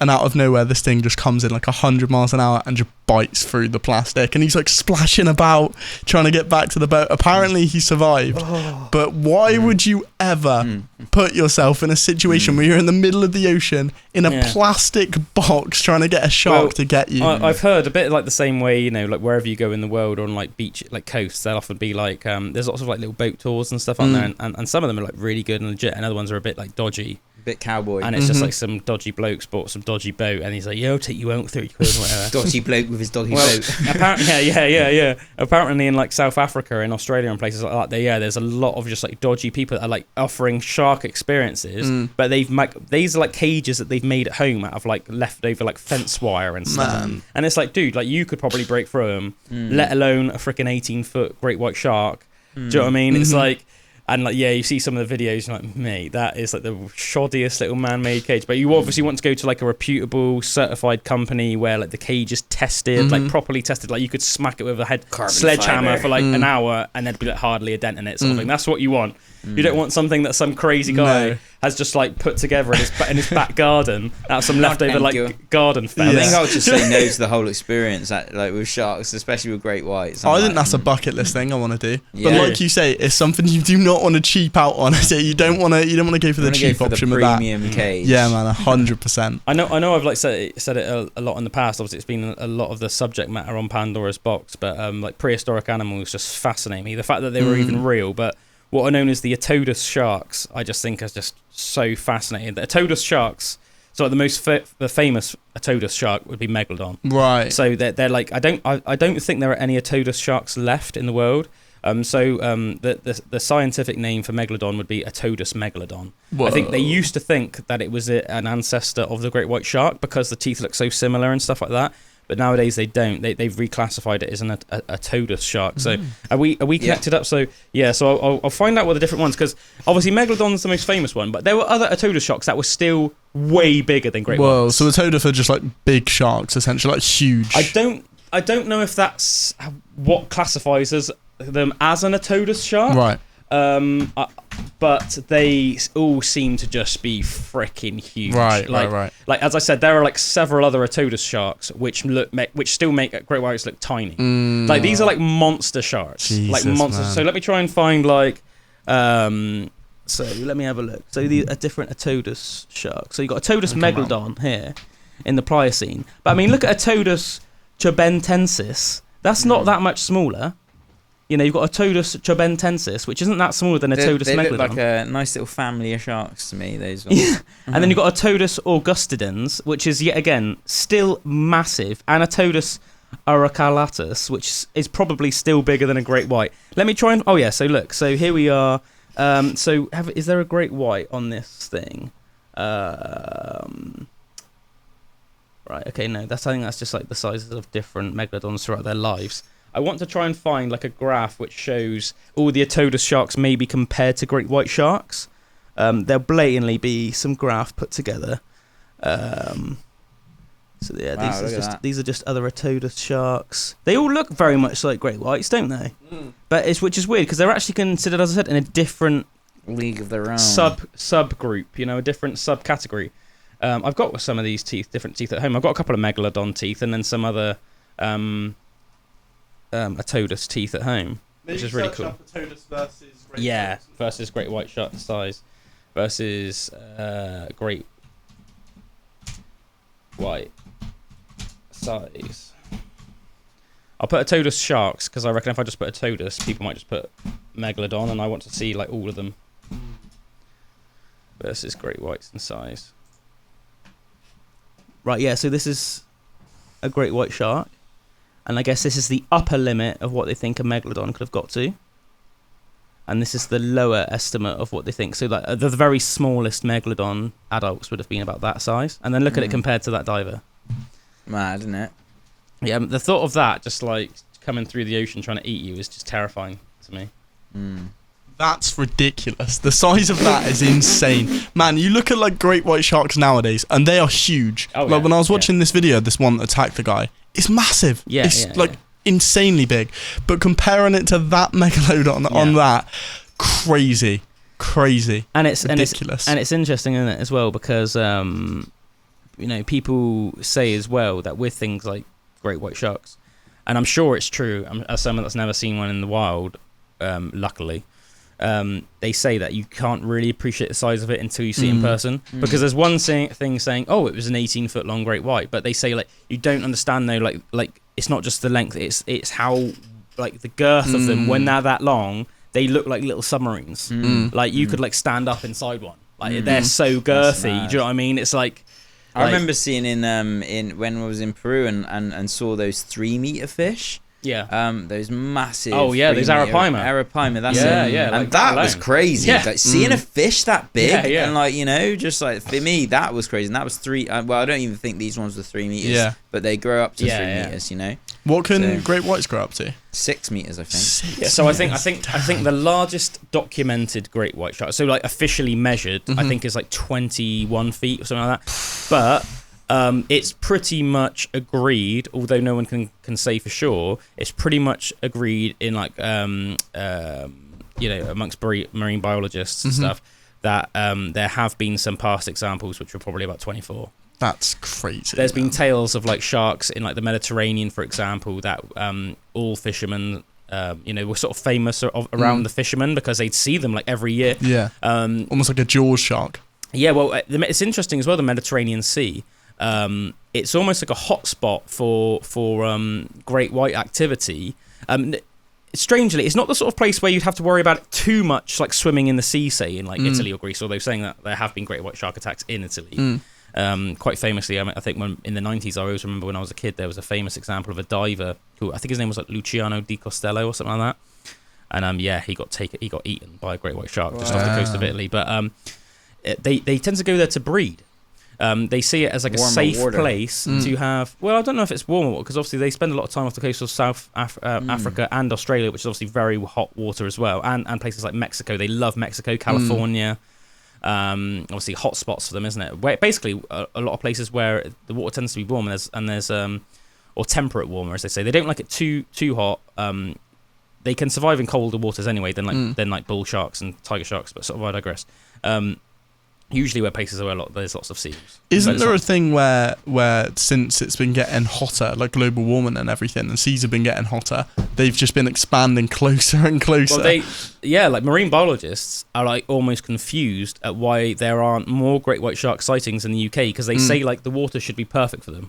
And out of nowhere, this thing just comes in like 100 miles an hour and just bites through the plastic. And he's like splashing about, trying to get back to the boat. Apparently, he survived. But why would you ever put yourself in a situation where you're in the middle of the ocean in a plastic box trying to get a shark to get you? I've heard a bit like the same way, you know, like wherever you go in the world on like beach, like coasts, there'll often be like, there's lots of like little boat tours and stuff on there. And some of them are like really good and legit, and other ones are a bit like dodgy. Bit cowboy, and it's just like some dodgy bloke's bought some dodgy boat, and he's like, "Yo, I'll take you out 30 quid or whatever." Dodgy bloke with his dodgy boat. Apparently, yeah. Apparently, in like South Africa and Australia and places like that, there's a lot of just like dodgy people that are like offering shark experiences, but these are like cages that they've made at home out of like leftover like fence wire and stuff. And it's like, dude, like you could probably break through them, let alone a freaking 18-foot great white shark. Do you know what I mean? It's like. And like, yeah, you see some of the videos, you're like, mate, that is like the shoddiest little man-made cage. But you obviously want to go to like a reputable, certified company where like the cage is tested, like properly tested. Like you could smack it with a sledgehammer for like an hour, and there'd be like hardly a dent in it, sort of thing. That's what you want. You don't want something that some crazy guy has just like put together in his back garden out of some leftover like garden fence. I think I would just say no to the whole experience, like with sharks, especially with great whites. I think that's a bucket list thing I want to do. But like you say, it's something you do not want to cheap out on. So you don't want to go for the cheap option with that. Premium cage. Yeah, man, 100%. I know. I've like said it a lot in the past. Obviously, it's been a lot of the subject matter on Pandora's Box, but like prehistoric animals just fascinate me. The fact that they were even real, but what are known as the Otodus sharks, I just think is just so fascinating. The Otodus sharks, so the most the famous Otodus shark would be Megalodon. Right. So they're like I don't think there are any Otodus sharks left in the world. The scientific name for Megalodon would be Otodus megalodon. Whoa. I think they used to think that it was an ancestor of the great white shark because the teeth look so similar and stuff like that. But nowadays they don't. They've reclassified it as a Otodus shark. So are we connected up? So yeah. So I'll find out what the different ones, because obviously Megalodon's the most famous one, but there were other Otodus sharks that were still way bigger than great whites. So Otodus are just like big sharks, essentially, like huge. I don't know if that's what classifies them as an Otodus shark. Right. But they all seem to just be freaking huge. Right. Like as I said, there are like several other Otodus sharks which still make great whites look tiny. Like these are like monster sharks, Jesus, like monsters. man. So let me try and find like. So let me have a look. So these are different Otodus sharks. So you got Otodus megalodon here in the Pliocene. But I mean, look at Otodus chobentensis. That's not that much smaller. You know, you've got Otodus chobentensis, which isn't that smaller than Otodus they megalodon. look like a nice little family of sharks to me, those ones. Yeah. And then you've got Otodus augustidens, which is yet again still massive, and Otodus auriculatus, which is probably still bigger than a great white. Let me try and... Oh, yeah, so look. So here we are. Is there a great white on this thing? Right, okay, no. I think that's just like the sizes of different megalodons throughout their lives. I want to try and find like a graph which shows all the Otodus sharks maybe compared to great white sharks. There'll blatantly be some graph put together. So yeah, Wow, these are just other Otodus sharks. They all look very much like great whites, don't they? But which is weird because they're actually considered, as I said, in a different league of their own. subgroup. You know, a different subcategory. I've got some of these different teeth at home. I've got a couple of megalodon teeth and then some other Otodus teeth at home, which is really cool. Versus great white shark size versus great white size. I'll put Otodus sharks because I reckon if I just put Otodus, people might just put megalodon, and I want to see like all of them versus great whites in size. Right, yeah. So this is a great white shark, and I guess this is the upper limit of what they think a megalodon could have got to, and this is the lower estimate of what they think. So like the very smallest megalodon adults would have been about that size, and then look at it compared to that diver. Mad, isn't it? Yeah, the thought of that just like coming through the ocean trying to eat you is just terrifying to me. That's ridiculous. The size of that is insane. Man, you look at like great white sharks nowadays and they are huge. Oh, like when I was watching this video, this one that attacked the guy, it's massive. Yeah, it's insanely big. But comparing it to that megalodon on that, crazy. And it's ridiculous. And it's interesting, isn't it, as well, because you know, people say as well that with things like great white sharks, and I'm sure it's true, as someone that's never seen one in the wild, luckily, they say that you can't really appreciate the size of it until you see it in person, because there's one thing saying, oh, it was an 18-foot long great white, but they say like you don't understand though, like it's not just the length, it's how like the girth of them. When they're that long, they look like little submarines. Like you could like stand up inside one. Like they're so girthy. Do you know what I mean? It's like I remember seeing in when I was in Peru and saw those 3-meter fish. Yeah. Those massive. Oh yeah, those Arapaima. That's it. Yeah. And like that was crazy. Yeah. Like seeing a fish that big, Yeah. and like, you know, just like for me that was crazy. And that was 3. Well, I don't even think these ones were 3 meters. Yeah. But they grow up to 3 Yeah. meters. You know. What can great whites grow up to? 6 meters, I think. Yeah, so I think the largest documented great white shark, so like officially measured, I think is like 21 feet or something like that. But it's pretty much agreed, although no one can say for sure, it's pretty much agreed in like you know, amongst marine biologists and stuff, that there have been some past examples which were probably about 24. That's crazy. There's been tales of like sharks in like the Mediterranean, for example, that all fishermen, you know, were sort of famous around the fishermen because they'd see them like every year. Yeah. Almost like a Jaws shark. Yeah, well, it's interesting as well, the Mediterranean Sea. It's almost like a hotspot for great white activity. Strangely, it's not the sort of place where you'd have to worry about it too much, like swimming in the sea, say, in like Italy or Greece, although saying that there have been great white shark attacks in Italy. Quite famously, I think when in the 90s, I always remember when I was a kid, there was a famous example of a diver who I think his name was like Luciano Di Costello or something like that. And he got eaten by a great white shark just off the coast of Italy. But they tend to go there to breed. They see it as like a safe place to have. Well, I don't know if it's warmer water because obviously they spend a lot of time off the coast of South Africa and Australia, which is obviously very hot water as well, and places like Mexico. They love Mexico, California. Obviously hot spots for them, isn't it? Where basically a lot of places where the water tends to be warm, and there's or temperate warmer, as they say. They don't like it too hot. They can survive in colder waters anyway than like bull sharks and tiger sharks, but sort of I digress. Usually where places are there's lots of seals. Isn't there a thing where since it's been getting hotter, like global warming and everything, and seas have been getting hotter, they've just been expanding closer and closer? Well, like marine biologists are like almost confused at why there aren't more great white shark sightings in the UK, because they say like the water should be perfect for them.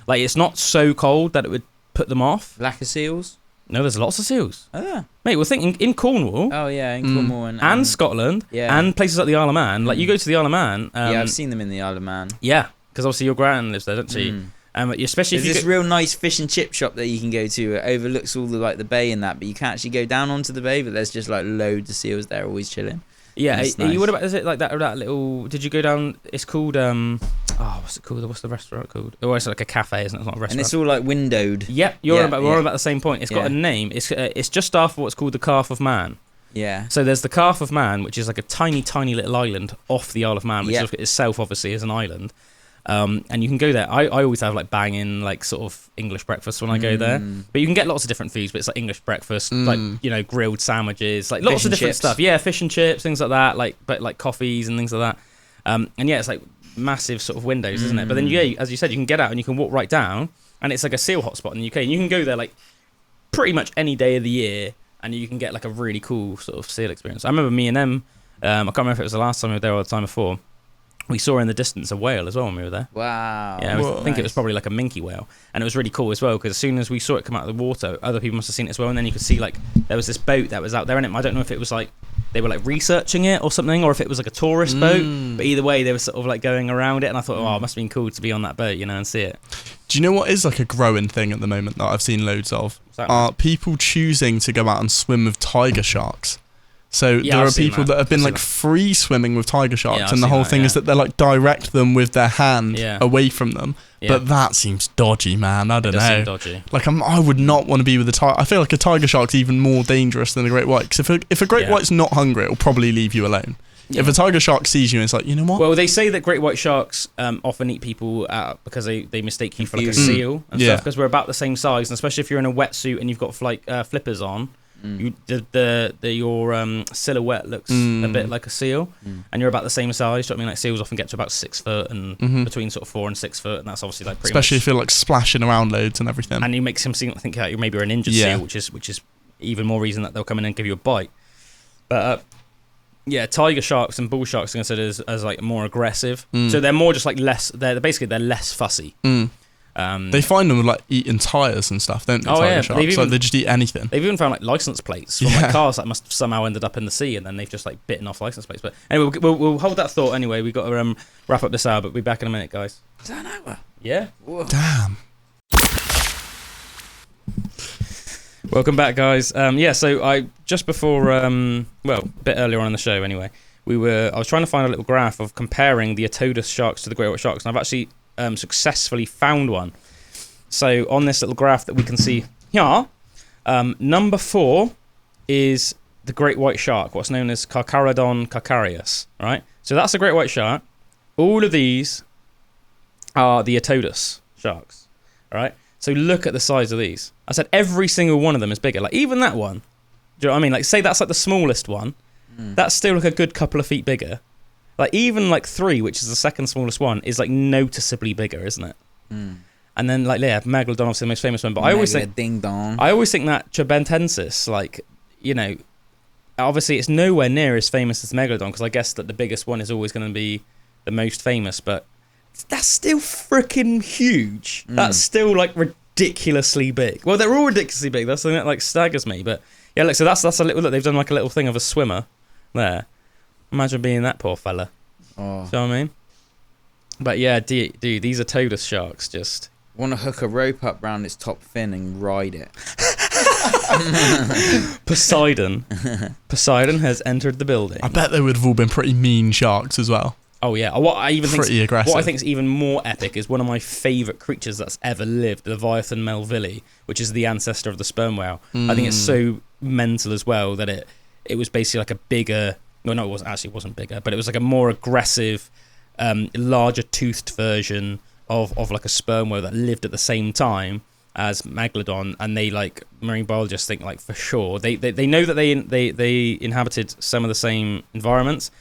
Like it's not so cold that it would put them off. Lack of seals? No, there's lots of seals. Oh, yeah. Mate, we're thinking in Cornwall. Oh, yeah, in Cornwall. And Scotland. Yeah. And places like the Isle of Man. Like, you go to the Isle of Man. Yeah, I've seen them in the Isle of Man. Yeah, because obviously your gran lives there, doesn't she? Especially There's this real nice fish and chip shop that you can go to. It overlooks all the bay and that, but you can't actually go down onto the bay, but there's just like loads of seals there always chilling. Yeah, Nice. what about, is it like that little, did you go down, it's called, what's it called? What's the restaurant called? Oh, it's like a cafe, isn't it? It's not a restaurant. And it's all like windowed. Yep, we're on about the same point. It's got a name. It's just after what's called the Calf of Man. Yeah. So there's the Calf of Man, which is like a tiny, tiny little island off the Isle of Man, which itself obviously is an island. And you can go there. I always have like banging like sort of English breakfast when I go there. But you can get lots of different foods, but it's like English breakfast, like, you know, grilled sandwiches, like lots of different stuff. Yeah, fish and chips, things like that, but like coffees and things like that. And yeah, it's like massive sort of windows, isn't it? But then as you said, you can get out and you can walk right down, and it's like a seal hotspot in the UK, and you can go there like pretty much any day of the year, and you can get like a really cool sort of seal experience. I remember me and them, I can't remember if it was the last time we were there or the time before, we saw in the distance a whale as well when we were there. Wow. Yeah, I think it was probably like a minke whale. And it was really cool as well, because as soon as we saw it come out of the water, other people must have seen it as well. And then you could see like there was this boat that was out there in it. I don't know if it was like they were like researching it or something, or if it was like a tourist boat. But either way, they were sort of like going around it. And I thought, it must have been cool to be on that boat, you know, and see it. Do you know what is like a growing thing at the moment that I've seen loads of? Are people choosing to go out and swim with tiger sharks. So there are people that have been like free swimming with tiger sharks, and the whole thing is that they like direct them with their hand away from them. But that seems dodgy, man. I don't know. Seem dodgy. Like I would not want to be with a tiger. I feel like a tiger shark's even more dangerous than a great white. Because if a great white's not hungry, it'll probably leave you alone. If a tiger shark sees you, and it's like, you know what? Well, they say that great white sharks often eat people because they mistake you for like a seal and stuff, because we're about the same size, and especially if you're in a wetsuit and you've got like flippers on. Your silhouette looks a bit like a seal, and you're about the same size. Do you know what I mean? Like seals often get to about 6 foot and between sort of 4 and 6 foot, and that's obviously like pretty especially much, if you're like splashing around loads and everything. And you make them think like maybe you're an injured seal, which is even more reason that they'll come in and give you a bite. But tiger sharks and bull sharks are considered as like more aggressive, so they're more just like less. They're less fussy. They find them with like eating tires and stuff, don't they? Tiger sharks. They just eat anything. They've even found like license plates from like cars that must have somehow ended up in the sea, and then they've just like bitten off license plates. But anyway, we'll hold that thought. Anyway, we've got to wrap up this hour, but we'll be back in a minute, guys. Is that an hour? Yeah. Whoa. Damn. Welcome back, guys. So I just before a bit earlier on in the show, anyway, I was trying to find a little graph of comparing the Otodus sharks to the great white sharks, and I've actually successfully found one. So on this little graph that we can see here, number 4 is the great white shark, what's known as Carcharodon carcharias, right? So that's a great white shark. All of these are the Otodus sharks, right? So look at the size of these. I said every single one of them is bigger. Like even that one, do you know what I mean? Like say that's like the smallest one, that's still like a good couple of feet bigger. Like even like 3, which is the second smallest one, is like noticeably bigger, isn't it? And then like Megalodon, obviously the most famous one. But I always think that Chabentensis, like, you know, obviously it's nowhere near as famous as Megalodon, because I guess that the biggest one is always going to be the most famous. But that's still freaking huge. That's still like ridiculously big. Well, they're all ridiculously big. That's the thing that like staggers me. But yeah, look. So that's a little look. They've done like a little thing of a swimmer there. Imagine being that poor fella. Oh. Do you know what I mean? But yeah, dude, these Otodus sharks just... Want to hook a rope up round its top fin and ride it. Poseidon has entered the building. I bet they would have all been pretty mean sharks as well. Oh yeah. What I think is even more epic is one of my favourite creatures that's ever lived, the Leviathan melvili, which is the ancestor of the sperm whale. I think it's so mental as well that it was basically like a bigger... Well, no, it wasn't bigger, but it was like a more aggressive, larger toothed version of like a sperm whale that lived at the same time. as Megalodon, and they like marine biologists think like for sure they know that they inhabited some of the same environments,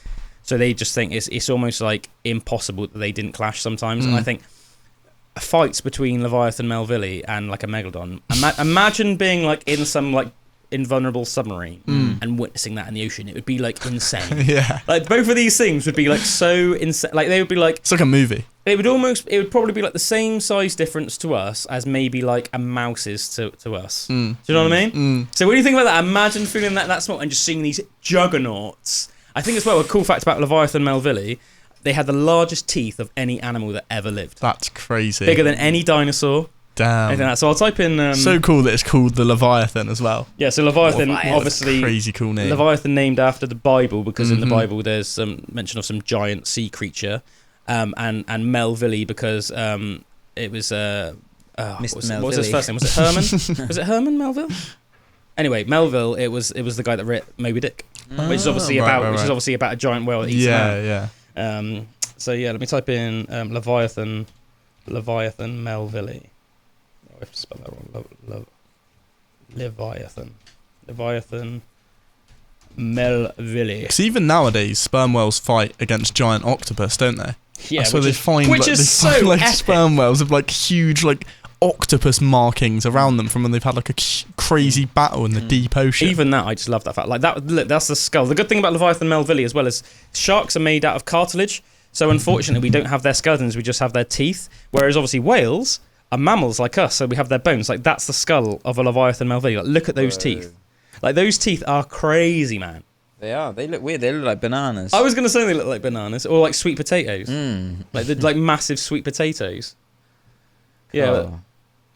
so they just think it's almost like impossible that they didn't clash sometimes. And I think fights between Leviathan Melville and like a Megalodon, imagine being like in some like invulnerable submarine and witnessing that in the ocean. It would be like insane. Yeah, like both of these things would be like so insane. Like they would be like, it's like a movie. it would probably be like the same size difference to us as maybe like a mouse is to us. Do you know what I mean? So what do you think about that? Imagine feeling that small and just seeing these juggernauts. I think as well, a cool fact about Leviathan Melville, they had the largest teeth of any animal that ever lived. That's crazy. Bigger than any dinosaur. Damn. Anything like that. So I'll type in... so cool that it's called the Leviathan as well. Yeah, so Leviathan, obviously... Crazy cool name. Leviathan named after the Bible, because in the Bible there's some mention of some giant sea creature. And Melville because it was... what was his first name? Was it Herman? Was it Herman Melville? Anyway, Melville, it was the guy that wrote Moby Dick, which is obviously about a giant whale that eats a man. Yeah. So yeah, let me type in Leviathan Melville. I have to spell that wrong. Leviathan Melville. Because even nowadays, sperm whales fight against giant octopus, don't they? Yeah, so they find epic. sperm whales with like huge like octopus markings around them from when they've had like a crazy battle in the deep ocean. Even that, I just love that fact. Like that, look, that's the skull. The good thing about Leviathan Melville as well is sharks are made out of cartilage. So unfortunately, we don't have their skeletons. We just have their teeth. Whereas obviously whales are mammals like us, so we have their bones. Like that's the skull of a Leviathan Melville. Like, look at those teeth. Like those teeth are crazy, man. They are. They look weird. They look like bananas. I was gonna say they look like bananas or like sweet potatoes. Like massive sweet potatoes. Yeah. Oh.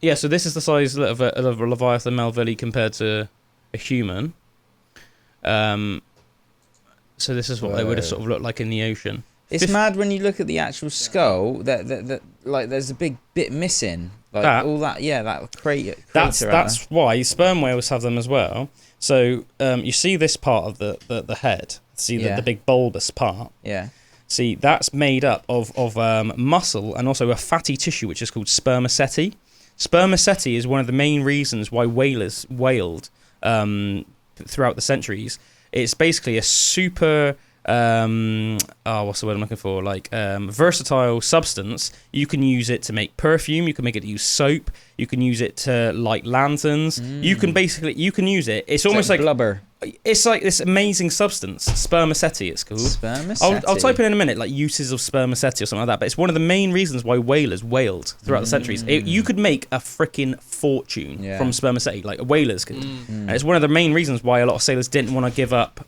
Yeah. So this is the size of a Leviathan Melville compared to a human. So this is what they would have sort of looked like in the ocean. It's mad when you look at the actual skull that like there's a big bit missing. Like that crater. That's why sperm whales have them as well. So you see this part of the head. See the big bulbous part. Yeah. See, that's made up of muscle and also a fatty tissue which is called spermaceti. Spermaceti is one of the main reasons why whalers whaled throughout the centuries. It's basically a super what's the word I'm looking for? Like versatile substance. You can use it to make perfume. You can make it to use soap. You can use it to light lanterns. You can use it. It's almost like blubber. It's like this amazing substance, spermaceti. It's called. Spermaceti. I'll type in a minute, like uses of spermaceti or something like that. But it's one of the main reasons why whalers whaled throughout the centuries. You could make a freaking fortune from spermaceti, like whalers could. And it's one of the main reasons why a lot of sailors didn't want to give up.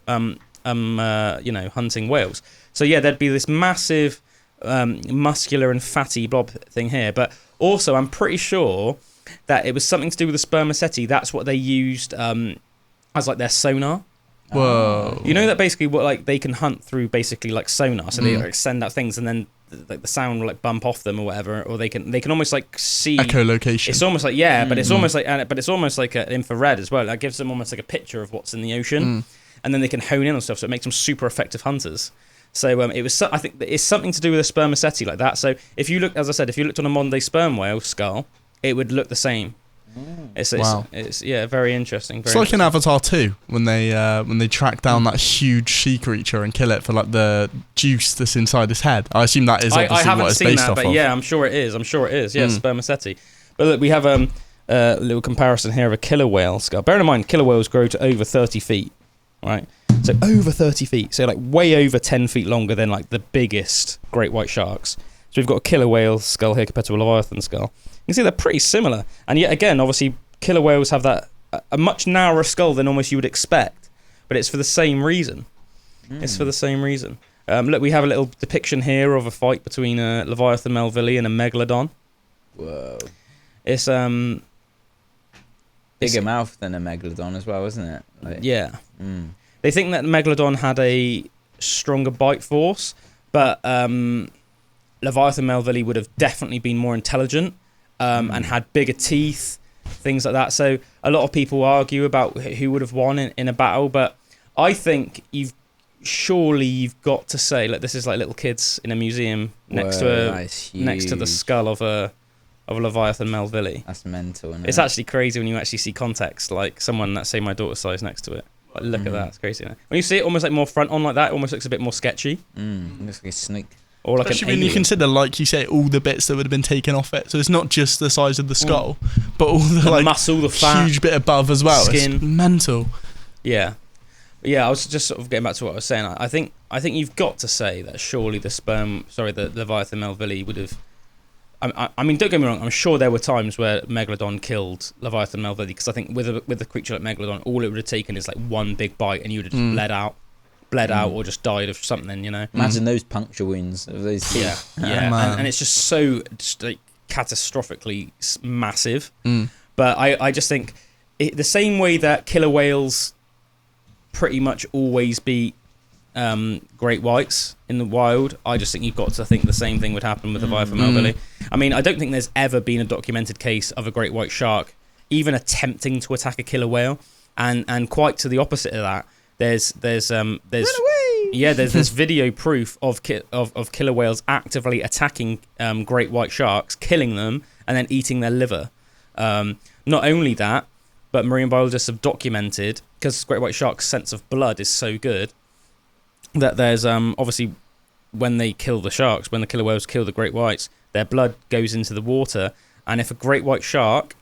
Hunting whales. So yeah, there'd be this massive muscular and fatty blob thing here. But also, I'm pretty sure that it was something to do with the spermaceti. That's what they used as like their sonar. Whoa. You know that basically what like they can hunt through basically like sonar. So they like send out things and then like the sound will like bump off them or whatever, or they can almost like see echolocation. It's almost like but it's almost like an infrared as well. That gives them almost like a picture of what's in the ocean. And then they can hone in on stuff, so it makes them super effective hunters. So I think it's something to do with a spermaceti like that. So if you look, as I said, if you looked on a modern day sperm whale skull, it would look the same. It's very interesting. It's like in Avatar 2 when they track down that huge sea creature and kill it for like the juice that's inside his head. I assume that is obviously what it's based off of. Yeah, I'm sure it is. Yeah, spermaceti. But look, we have a little comparison here of a killer whale skull. Bear in mind, killer whales grow to over 30 feet. Right, so over 30 feet, so like way over 10 feet longer than like the biggest great white sharks. So we've got a killer whale skull here compared to a Leviathan skull. You can see they're pretty similar, and yet again, obviously, killer whales have that a much narrower skull than almost you would expect, but it's for the same reason. It's for the same reason. Look, we have a little depiction here of a fight between a Leviathan Melville and a Megalodon. Whoa! It's bigger mouth than a Megalodon as well, isn't it? Like, yeah. They think that Megalodon had a stronger bite force, but Leviathan Melville would have definitely been more intelligent and had bigger teeth, things like that. So a lot of people argue about who would have won in a battle, but I think you've got to say, like, this is like little kids in a museum next to the skull of a of a Leviathan melville. That's mental. Isn't It's it? actually crazy when you actually see context, like someone that's say my daughter's size next to it. Like, look at that, it's crazy. Isn't it? When you see it almost like more front on like that, it almost looks a bit more sketchy. It looks like a snake. Or like Especially an when you alien. consider, like you say, all the bits that would have been taken off it. So it's not just the size of the skull, but all the like muscle, the fat, huge bit above as well. skin. It's mental. Yeah. I was just sort of getting back to what I was saying. I think you've got to say that surely the Leviathan melville would have. I mean, don't get me wrong. I'm sure there were times where Megalodon killed Leviathan melville, because I think with a creature like Megalodon, all it would have taken is like one big bite, and you would have just bled out, or just died of something. You know. Imagine those puncture wounds of those teeth. Yeah. And it's just so like catastrophically massive. But I just think the same way that killer whales pretty much always beat great whites in the wild, I just think you've got to think the same thing would happen with the Leviathan melville. I mean, I don't think there's ever been a documented case of a great white shark even attempting to attack a killer whale, and quite to the opposite of that. There's video proof of killer whales actively attacking great white sharks, killing them, and then eating their liver. Not only that, but marine biologists have documented, because great white sharks' sense of blood is so good, that there's obviously when they kill the sharks, when the killer whales kill the great whites, their blood goes into the water, and if a great white shark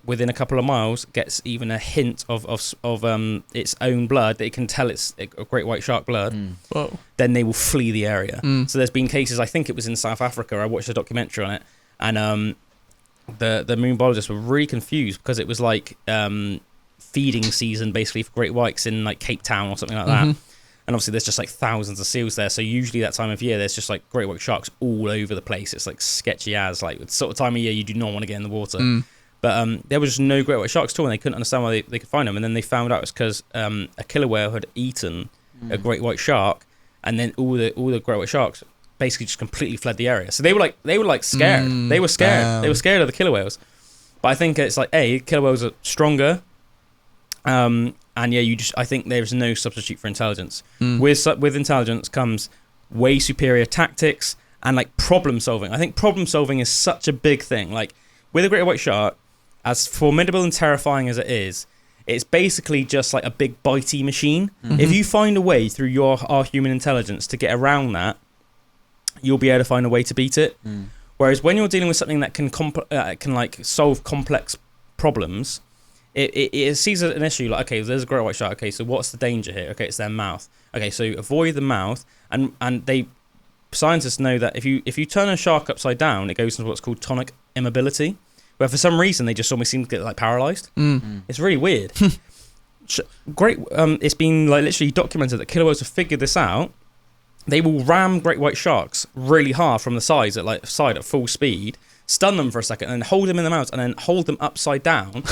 within a couple of miles gets even a hint of its own blood, that it can tell it's a great white shark blood, then they will flee the area. So there's been cases, I think it was in South Africa, I watched a documentary on it, and the marine biologists were really confused because it was like feeding season basically for great whites in like Cape Town or something like that. And obviously there's just like thousands of seals there, so usually that time of year there's just like great white sharks all over the place. It's like sketchy as, like, it's sort of time of year you do not want to get in the water. But there was no great white sharks at all, and they couldn't understand why they could find them. And then they found out it's because a killer whale had eaten a great white shark, and then all the great white sharks basically just completely fled the area. So they were scared. They were scared. Damn. They were scared of the killer whales. But I think it's like, killer whales are stronger. And yeah, I think there's no substitute for intelligence. With intelligence comes way superior tactics and like problem solving. I think problem solving is such a big thing. Like with a great white shark, as formidable and terrifying as it is, it's basically just like a big bitey machine. If you find a way through our human intelligence to get around that, you'll be able to find a way to beat it. Whereas when you're dealing with something that can like solve complex problems, it sees an issue like, okay, there's a great white shark. Okay, so what's the danger here? Okay, it's their mouth. Okay, so avoid the mouth, and scientists know that if you turn a shark upside down, it goes into what's called tonic immobility, where for some reason they just almost seem to get like paralyzed. It's really weird. It's been like literally documented that killer whales have figured this out. They will ram great white sharks really hard from the side at full speed, stun them for a second, and then hold them in the mouth, and then hold them upside down.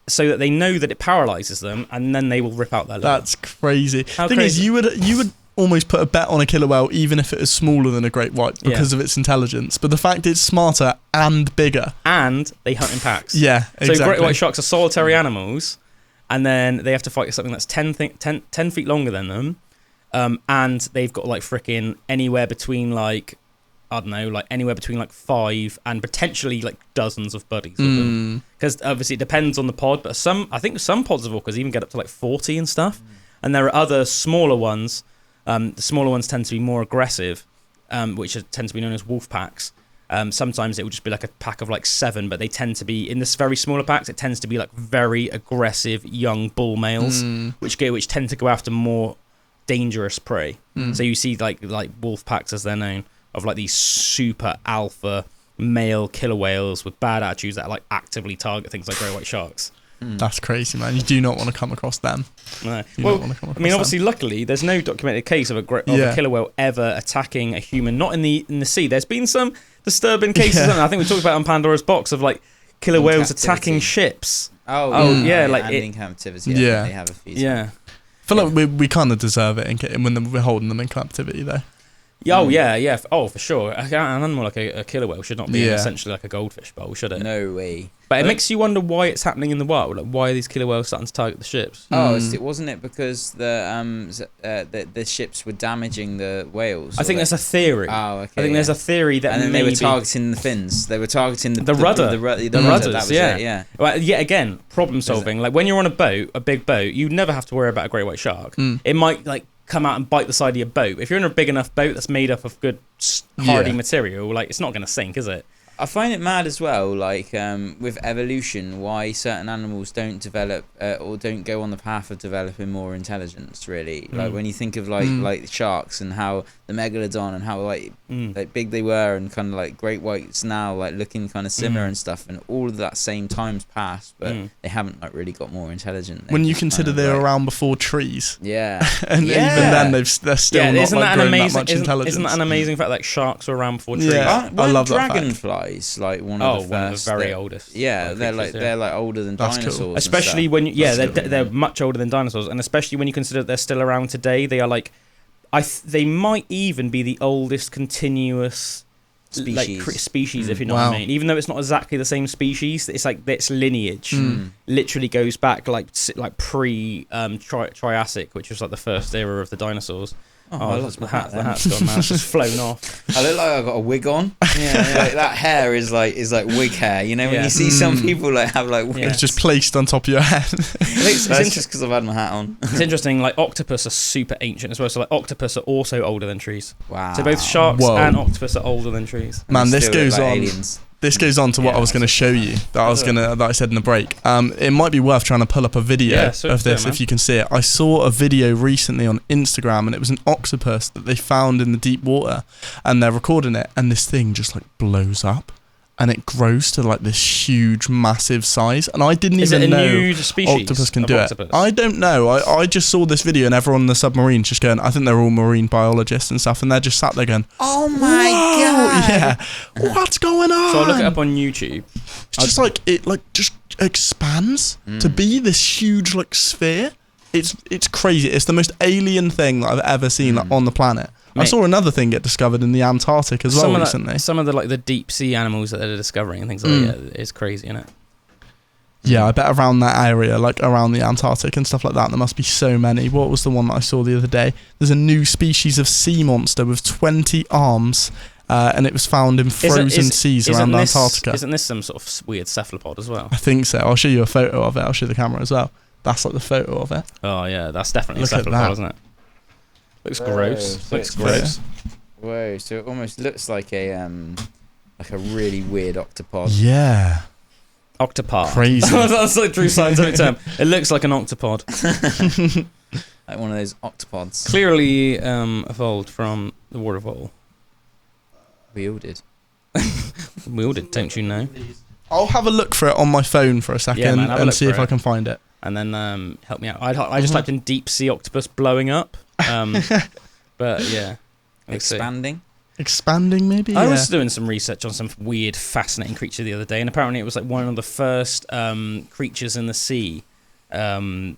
So that they know that it paralyzes them, and then they will rip out their liver. That's crazy. How Thing crazy. is, you would almost put a bet on a killer whale, even if it is smaller than a great white, because of its intelligence. But the fact it's smarter and bigger, and they hunt in packs. Yeah, exactly. So great white sharks are solitary animals, and then they have to fight something that's 10 feet longer than them, and they've got like freaking anywhere between like, I don't know, like anywhere between like 5 and potentially like dozens of buddies with them. Because obviously it depends on the pod, but I think some pods of orcas even get up to like 40 and stuff. And there are other smaller ones. The smaller ones tend to be more aggressive, which tend to be known as wolf packs. Sometimes it will just be like a pack of like 7, but they tend to be, in this very smaller packs, it tends to be like very aggressive young bull males, which tend to go after more dangerous prey. So you see like wolf packs, as they're known, of like these super alpha male killer whales with bad attitudes that like actively target things like great white sharks. That's crazy, man. You do not want to come across them. No. Well, I mean, obviously, luckily, there's no documented case of a killer whale ever attacking a human. Not in the sea. There's been some disturbing cases. I think we talked about on Pandora's Box of like killer whales attacking ships. Yeah, like and in captivity. They have a few. I feel like we kind of deserve it when we're holding them in captivity, though. Oh yeah. Oh, for sure. An animal like a killer whale should not be in essentially like a goldfish bowl, should it? No way. But it makes you wonder why it's happening in the wild. Like, why are these killer whales starting to target the ships? Oh, wasn't it because the ships were damaging the whales? I think there's a theory. Oh, okay. I think there's a theory that and then maybe they were targeting the fins. They were targeting the rudder. The rudders. That was yeah. it, yeah. Well, yet again, problem solving. Like when you're on a big boat, you never have to worry about a great white shark. It might like come out and bite the side of your boat. If you're in a big enough boat that's made up of good hardy material, like it's not going to sink, is it? I find it mad as well, like with evolution, why certain animals don't develop or don't go on the path of developing more intelligence. Really, like when you think of like sharks and how the megalodon and how like big they were, and kind of like great whites now like looking kind of similar and stuff, and all of that same time's passed, but they haven't like really got more intelligent. When you consider they were around before trees, and even then they're still not like growing that much intelligence. Isn't that an amazing fact? Like sharks were around before trees. Yeah, I love that fact. Dragonflies, like one of the very oldest. Yeah, they're like older than dinosaurs. Cool. Especially when they're much older than dinosaurs, and especially when you consider that they're still around today. They are like, they might even be the oldest continuous species, if you know what I mean. Even though it's not exactly the same species, it's like its lineage literally goes back like pre Triassic, which was like the first era of the dinosaurs. The hat's gone now. It's just flown off. I look like I've got a wig on. Yeah. Like that hair is like wig hair. You know, when you see some people like have like wigs. It's just placed on top of your head. It's just because I've had my hat on. It's interesting. Like octopus are super ancient as well. So like octopus are also older than trees. Wow. So both sharks and octopus are older than trees. Man, this goes on. Aliens. This goes on to what I was going to show you that I said in the break. It might be worth trying to pull up a video of this if you can see it. I saw a video recently on Instagram, and it was an octopus that they found in the deep water, and they're recording it, and this thing just like blows up, and it grows to like this huge, massive size. And I didn't even know new species octopus can do octopus? it. I don't know. I just saw this video, and everyone in the submarine just going, I think they're all marine biologists and stuff, and they're just sat there going, oh my god, yeah, what's going on? So I look it up on YouTube. It's just like it like just expands to be this huge like sphere. It's crazy. It's the most alien thing that I've ever seen like, on the planet. Mate, I saw another thing get discovered in the Antarctic as well recently. Some of the like the deep sea animals that they're discovering and things like that is crazy, isn't it? Yeah, I bet around that area, like around the Antarctic and stuff like that, there must be so many. What was the one that I saw the other day? There's a new species of sea monster with 20 arms, and it was found in frozen seas around Antarctica. Isn't this some sort of weird cephalopod as well? I think so. I'll show you a photo of it. I'll show the camera as well. That's like the photo of it. Oh yeah, that's definitely a cephalopod, isn't it? Looks gross. Looks gross. Whoa! So it almost looks like a really weird octopod. Yeah. Octopod. Crazy. That's like true scientific term. It looks like an octopod. Like one of those octopods. Clearly evolved from the water vole. We all did. We all did, don't you know? I'll have a look for it on my phone for a second and see if I can find it. And then help me out. I just typed in deep sea octopus blowing up. But yeah. Expanding? Expanding, maybe? I was doing some research on some weird, fascinating creature the other day, and apparently it was like one of the first creatures in the sea. And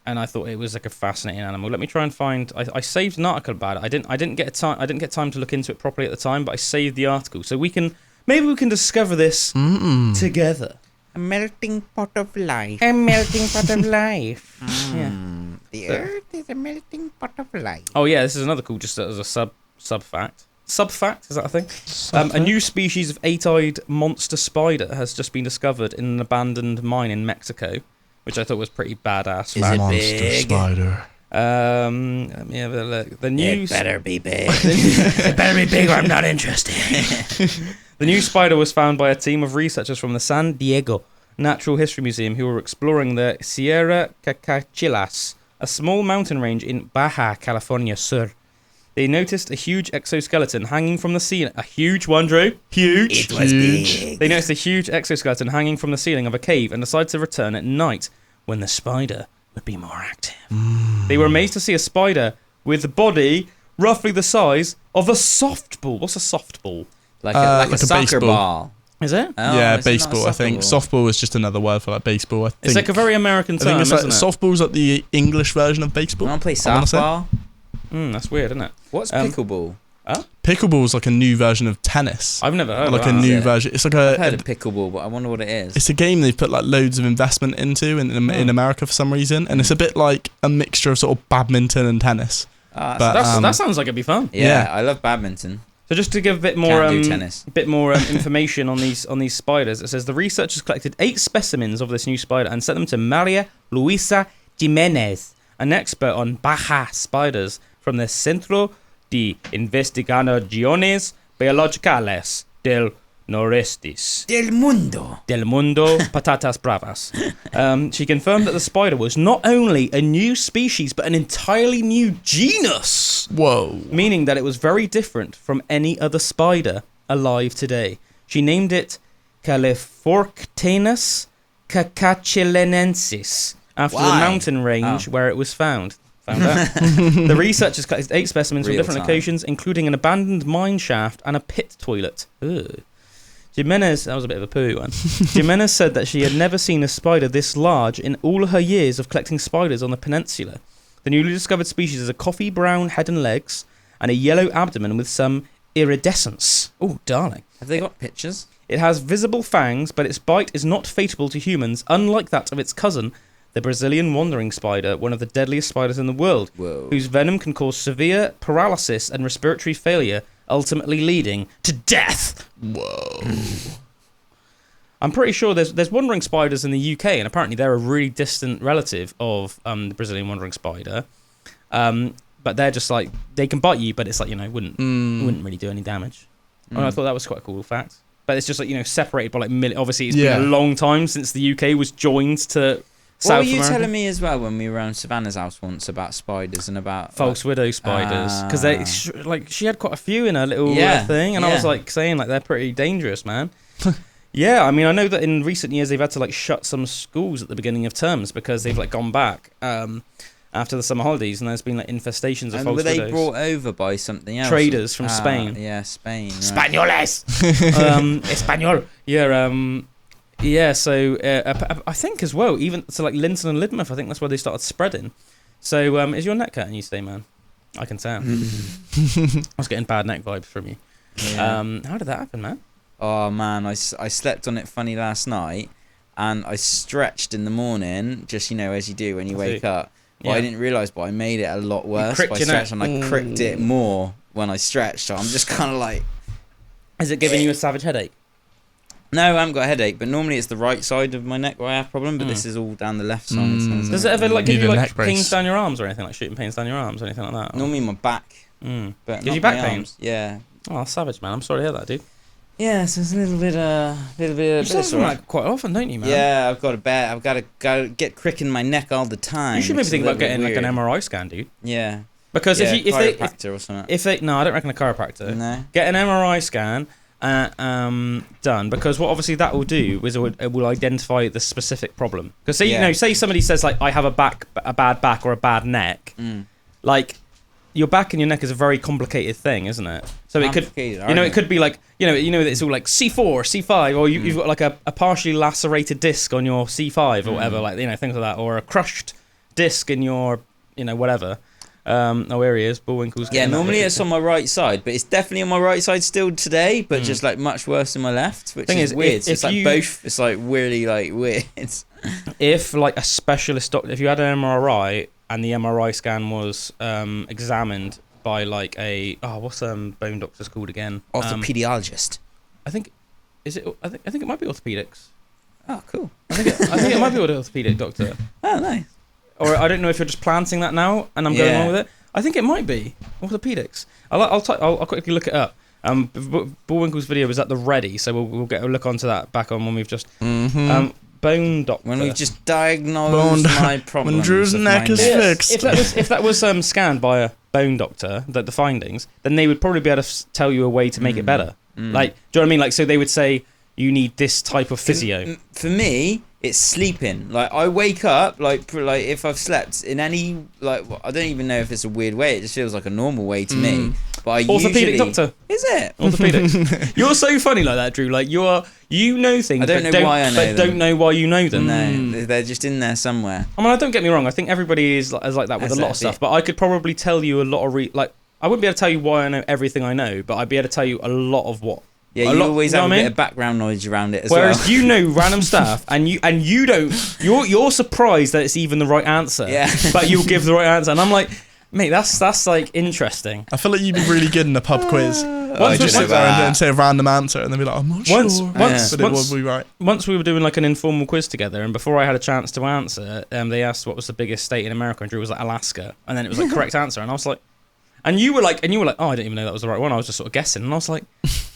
I thought it was like a fascinating animal. Let me try and find. I saved an article about it. I didn't get time to look into it properly at the time, but I saved the article so we can discover this together. A melting pot of life. A melting pot of life. Yeah. The earth is a melting pot of life. Oh yeah, this is another cool, just as a sub fact. Sub fact, is that a thing? A new species of 8-eyed monster spider has just been discovered in an abandoned mine in Mexico, which I thought was pretty badass. Is it monster big? spider. Let me have a look. It better be big. It better be big or I'm not interested. The new spider was found by a team of researchers from the San Diego Natural History Museum who were exploring the Sierra Cacachilas, a small mountain range in Baja California Sur. They noticed a huge exoskeleton hanging from the ceiling. A huge one, Drew. Huge. It was big. They noticed a huge exoskeleton hanging from the ceiling of a cave and decided to return at night when the spider would be more active. They were amazed to see a spider with a body roughly the size of a softball. What's a softball? Like a soccer baseball. ball. Is it? Oh, yeah, is it not a baseball, I think. ball? Softball is just another word for like baseball, I think. It's like a very American term, I think it's like isn't it? softball's like the English version of baseball. You want to play I wanna say. softball? That's weird, isn't it? What's pickleball? Huh? Pickleball is like a new version of tennis. I've never heard Like of a that. new version. It's like a. I've heard of pickleball, but I wonder what it is. It's a game they've put like loads of investment into in America for some reason, and it's a bit like a mixture of sort of badminton and tennis. But That sounds like it'd be fun. yeah, I love badminton. So just to give a bit more Can't do tennis. information on these spiders, it says the researchers collected 8 specimens of this new spider and sent them to Maria Luisa Jimenez, an expert on Baja spiders from the Centro de Investigaciones Biológicas del Noreste. Del Mundo Patatas Bravas. She confirmed that the spider was not only a new species, but an entirely new genus. Whoa. Meaning that it was very different from any other spider alive today. She named it Califorctanus cacachilenensis after the mountain range where it was found. Found out. The researchers collected 8 specimens from different locations, including an abandoned mine shaft and a pit toilet. Ugh. Jimenez, that was a bit of a poo one. Jimenez said that she had never seen a spider this large in all her years of collecting spiders on the peninsula. The newly discovered species has a coffee brown head and legs and a yellow abdomen with some iridescence. Oh, darling. Have they got pictures? It has visible fangs, but its bite is not fatal to humans, unlike that of its cousin, the Brazilian wandering spider, one of the deadliest spiders in the world, whose venom can cause severe paralysis and respiratory failure, ultimately leading to death. Whoa. I'm pretty sure there's wandering spiders in the UK, and apparently they're a really distant relative of the Brazilian wandering spider. But they're just like, they can bite you, but it's like, wouldn't really do any damage. And I thought that was quite a cool fact. But it's just like, separated by like obviously it's been a long time since the UK was joined to South What were you America. telling me as well when we were around Savannah's house once about spiders and about false widow spiders, because they she had quite a few in her little thing, and I was like saying like they're pretty dangerous, man. Yeah, I mean, I know that in recent years they've had to like shut some schools at the beginning of terms because they've like gone back after the summer holidays, and there's been like infestations of false were they widows. Brought over by something else? Traders from Spain. Yeah, Spain. Right. Españoles. Español. Yeah. Yeah. So I think as well, even so, like Linton and Lidmouth, I think that's where they started spreading. So is your neck hurting you today, man? I can tell. I was getting bad neck vibes from you. Yeah. How did that happen, man? Oh man, I slept on it funny last night, and I stretched in the morning, just as you do when you wake up. But I didn't realise, but I made it a lot worse by stretching, and I cricked it more when I stretched. So I'm just kind of like. Is it giving you a savage headache? No, I haven't got a headache, but normally it's the right side of my neck where I have a problem, but this is all down the left side. So Does it ever like give Need you a like neck brace. pains down your arms or anything, like shooting pains down your arms or anything like that? normally my back, but Gives not you back my pain? arms. Yeah. Oh, savage, man. I'm sorry to hear that, dude. Yeah, so it's a little bit You suffer from that quite often, don't you, man? Yeah, I've got to get crick in my neck all the time. You should maybe It's a think about little getting bit like an weird. MRI scan, dude. Yeah. Because if chiropractor or something. no, I don't reckon a chiropractor. No. Get an MRI scan done, because what obviously that will do is it will identify the specific problem. Because say somebody says like I have a bad back or a bad neck, like your back and your neck is a very complicated thing, isn't it? So it could it could be like it's all like C4, C5, or you've got like a partially lacerated disc on your C5 or whatever, like things like that, or a crushed disc in your whatever. Here he is, Bullwinkle's. Yeah, normally it's on my right side, but it's definitely on my right side still today, but just like much worse than my left, which is weird. So it's like both. It's like really like weird. If like a specialist doctor, if you had an MRI and the MRI scan was examined by like what's bone doctors called again? Orthopediologist. I think it might be orthopedics. Oh, cool. I think it might be an orthopedic doctor. Oh, nice. Or I don't know if you're just planting that now and I'm going on with it. I think it might be orthopedics. I'll quickly look it up. Bullwinkle's video is at the ready, so we'll get a look onto that back on when we've just bone doctor. When we've just diagnosed my problem. When Drew's neck is fixed. If that was scanned by a bone doctor, the findings, then they would probably be able to tell you a way to make it better. Like, do you know what I mean? Like, so they would say you need this type of physio. For me, it's sleeping. Like I wake up, like if I've slept in any, like I don't even know if it's a weird way. It just feels like a normal way to me. But I orthopedic doctor. Is it? Orthopedics. You're so funny like that, Drew. Like you know things. I don't know why I know them. Don't know why you know them. No, they're just in there somewhere. I mean, don't get me wrong. I think everybody is like that with a lot of stuff. But I could probably tell you a lot of I wouldn't be able to tell you why I know everything I know, but I'd be able to tell you a lot of what. Yeah, you always have a bit of background knowledge around it as well. Whereas you know random stuff, and you don't. You're surprised that it's even the right answer. Yeah. But you'll give the right answer, and I'm like, mate, that's like interesting. I feel like you'd be really good in a pub quiz. Just sit there and say a random answer, and then be like, I'm not sure. But it will be right. Once we were doing like an informal quiz together, and before I had a chance to answer, they asked what was the biggest state in America, and Drew was like Alaska, and then it was like correct answer, and I was like, and you were like, oh, I didn't even know that was the right one. I was just sort of guessing, and I was like,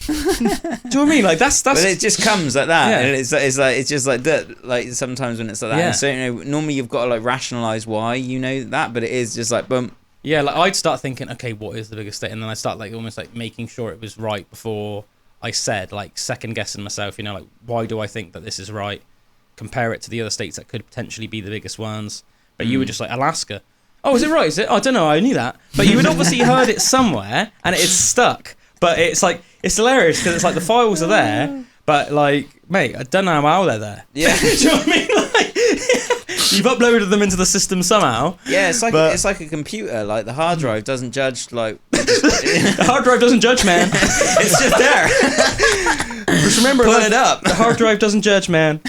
do you know what I mean? Like that's. But it just comes like that. Yeah. And it's just like that. Like sometimes when it's like that, Yeah. and so normally you've got to like rationalize why you know that, but it is just like boom. Yeah, like I'd start thinking, okay, what is the biggest state, and then I start like almost like making sure it was right before I said, like second guessing myself. You know, like why do I think that this is right? Compare it to the other states that could potentially be the biggest ones. But you were just like Alaska. Oh, is it right? Is it? I don't know. I knew that. But you had obviously heard it somewhere, and it's stuck. But it's like it's hilarious because it's like the files are there, but like, mate, I don't know how they're there. Yeah. Do you know what I mean? Like, you've uploaded them into the system somehow. Yeah, it's like a computer. Like the hard drive doesn't judge. Like the hard drive doesn't judge, man. It's just there. Just remember, pull it up. The hard drive doesn't judge, man.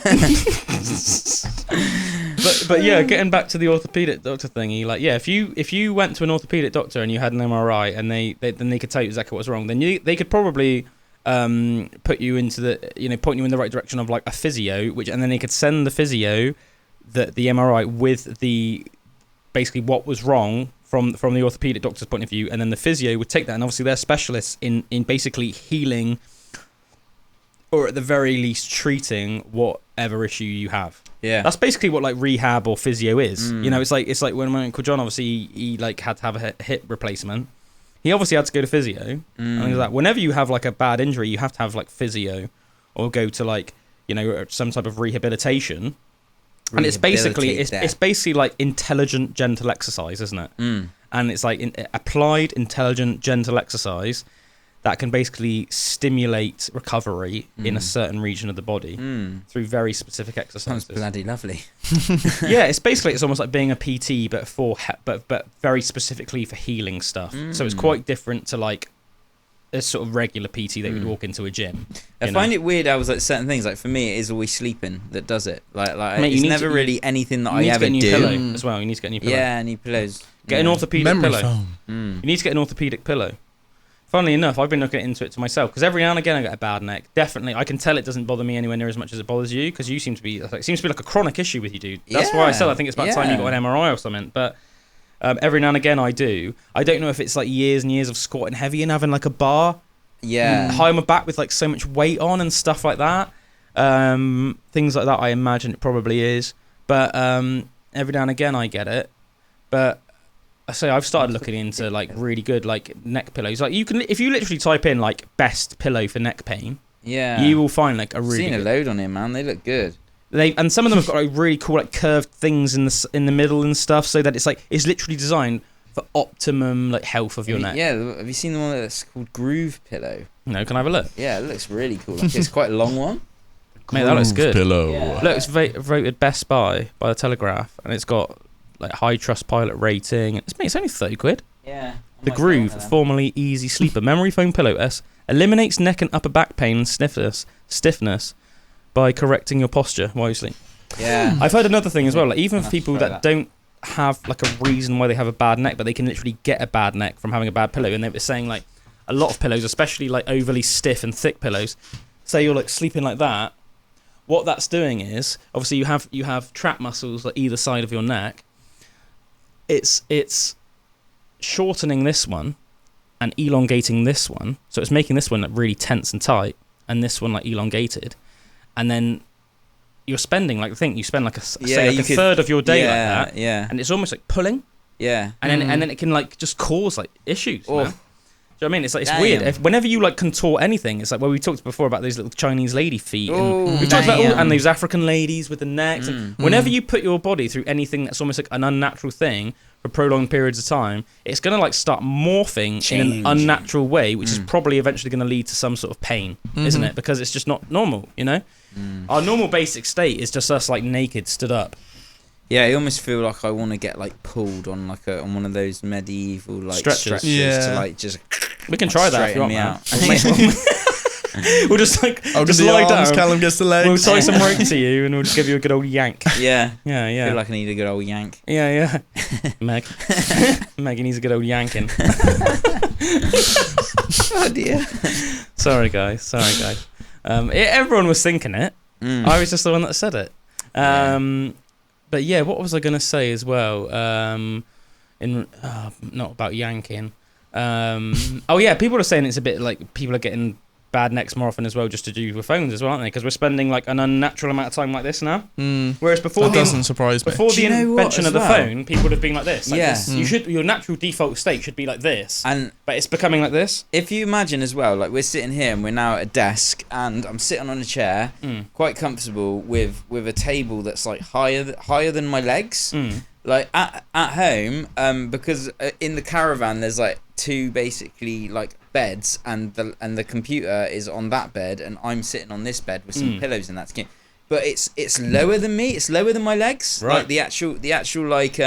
But yeah, getting back to the orthopedic doctor thingy, like if you went to an orthopedic doctor and you had an MRI and they could tell you exactly what's wrong, then they could probably put you into point you in the right direction of like a physio, and then they could send the physio the MRI with the basically what was wrong from the orthopedic doctor's point of view, and then the physio would take that, and obviously they're specialists in basically healing, or at the very least treating whatever issue you have. Yeah, that's basically what like rehab or physio is. You know, it's like when my Uncle John obviously he like had to have a hip replacement. He obviously had to go to physio, and he was like, whenever you have like a bad injury, you have to have like physio, or go to like some type of rehabilitation. And it's basically like intelligent gentle exercise, isn't it? And it's like applied intelligent gentle exercise that can basically stimulate recovery in a certain region of the body through very specific exercises. Sounds bloody lovely. Yeah, it's almost like being a PT, but very specifically for healing stuff. So it's quite different to like a sort of regular PT that would walk into a gym. I find it weird. I was like certain things. Like for me, it is always sleeping that does it. Like mate, it's never really anything that I ever do. You need to get a new pillow as well. You need to get a new pillow. Yeah, new pillows. Get an orthopedic pillow. Foam. You need to get an orthopedic pillow. Funnily enough, I've been looking into it to myself because every now and again I get a bad neck. Definitely, I can tell it doesn't bother me anywhere near as much as it bothers you because you seem to be like a chronic issue with you, dude. That's why I said I think it's about time you got an MRI or something. But every now and again I do. I don't know if it's like years and years of squatting heavy and having like a bar high on my back with like so much weight on and stuff like that. Things like that. I imagine it probably is. But every now and again I get it. But I say I've started looking into like really good like neck pillows. Like you can, if you literally type in like best pillow for neck pain, you will find like a really. I've seen a load on here, man. They look good. And some of them have got like really cool like curved things in the middle and stuff, so that it's literally designed for optimum like health of your neck. Yeah, have you seen the one that's called Groove Pillow? No, can I have a look? Yeah, it looks really cool. Like, it's quite a long one. Mate, that looks good. Pillow. Yeah. Look, it's voted best by the Telegraph, and it's got like high Trustpilot rating. It's only 30 quid. Yeah. The Groove, formerly Easy Sleeper memory foam pillow eliminates neck and upper back pain and stiffness by correcting your posture while you sleep. Yeah. I've heard another thing as well. Like even for people that don't have like a reason why they have a bad neck, but they can literally get a bad neck from having a bad pillow. And they were saying like a lot of pillows, especially like overly stiff and thick pillows, say you're like sleeping like that. What that's doing is obviously you have trap muscles like either side of your neck. It's shortening this one and elongating this one, so it's making this one like really tense and tight, and this one like elongated, and then you're spending like you spend like a third of your day like that, and it's almost like pulling, and then it can like just cause like issues. Man. Do you know what I mean? It's like it's weird. Whenever you like contort anything, it's like we talked before about those little Chinese lady feet, and we've talked about and those African ladies with the necks. And whenever you put your body through anything that's almost like an unnatural thing for prolonged periods of time, it's gonna like start morphing in an unnatural way, which is probably eventually gonna lead to some sort of pain, isn't it? Because it's just not normal, you know. Our normal basic state is just us like naked, stood up. Yeah, I almost feel like I want to get like pulled on like on one of those medieval like Stretchers. to like just. We can try that if you want, straighten man. We'll just like I'll just get the lie arms, down. Calum gets the legs. We'll tie some rope to you, and we'll just give you a good old yank. Yeah. Yeah, I yeah. feel like I need a good old yank. Yeah. Maggie needs a good old yanking. Oh dear. Sorry, guys. Everyone was thinking it. I was just the one that said it. But yeah, what was I going to say as well? Not about yanking. People are saying it's a bit like people are getting bad necks more often as well, just to do with phones as well, aren't they? Because we're spending like an unnatural amount of time like this now. Whereas before that doesn't surprise me. Before the invention of the phone, people would have been like this. Like Yeah. this. Your natural default state should be like this, And but it's becoming like this. if you imagine as well, like we're sitting here and we're now at a desk, and I'm sitting on a chair, quite comfortable with a table that's like higher than my legs. Like at home, because in the caravan there's like two basically like beds, and the computer is on that bed, and I'm sitting on this bed with some pillows, and that's good. But it's lower than me. It's lower than my legs. Right. Like the actual like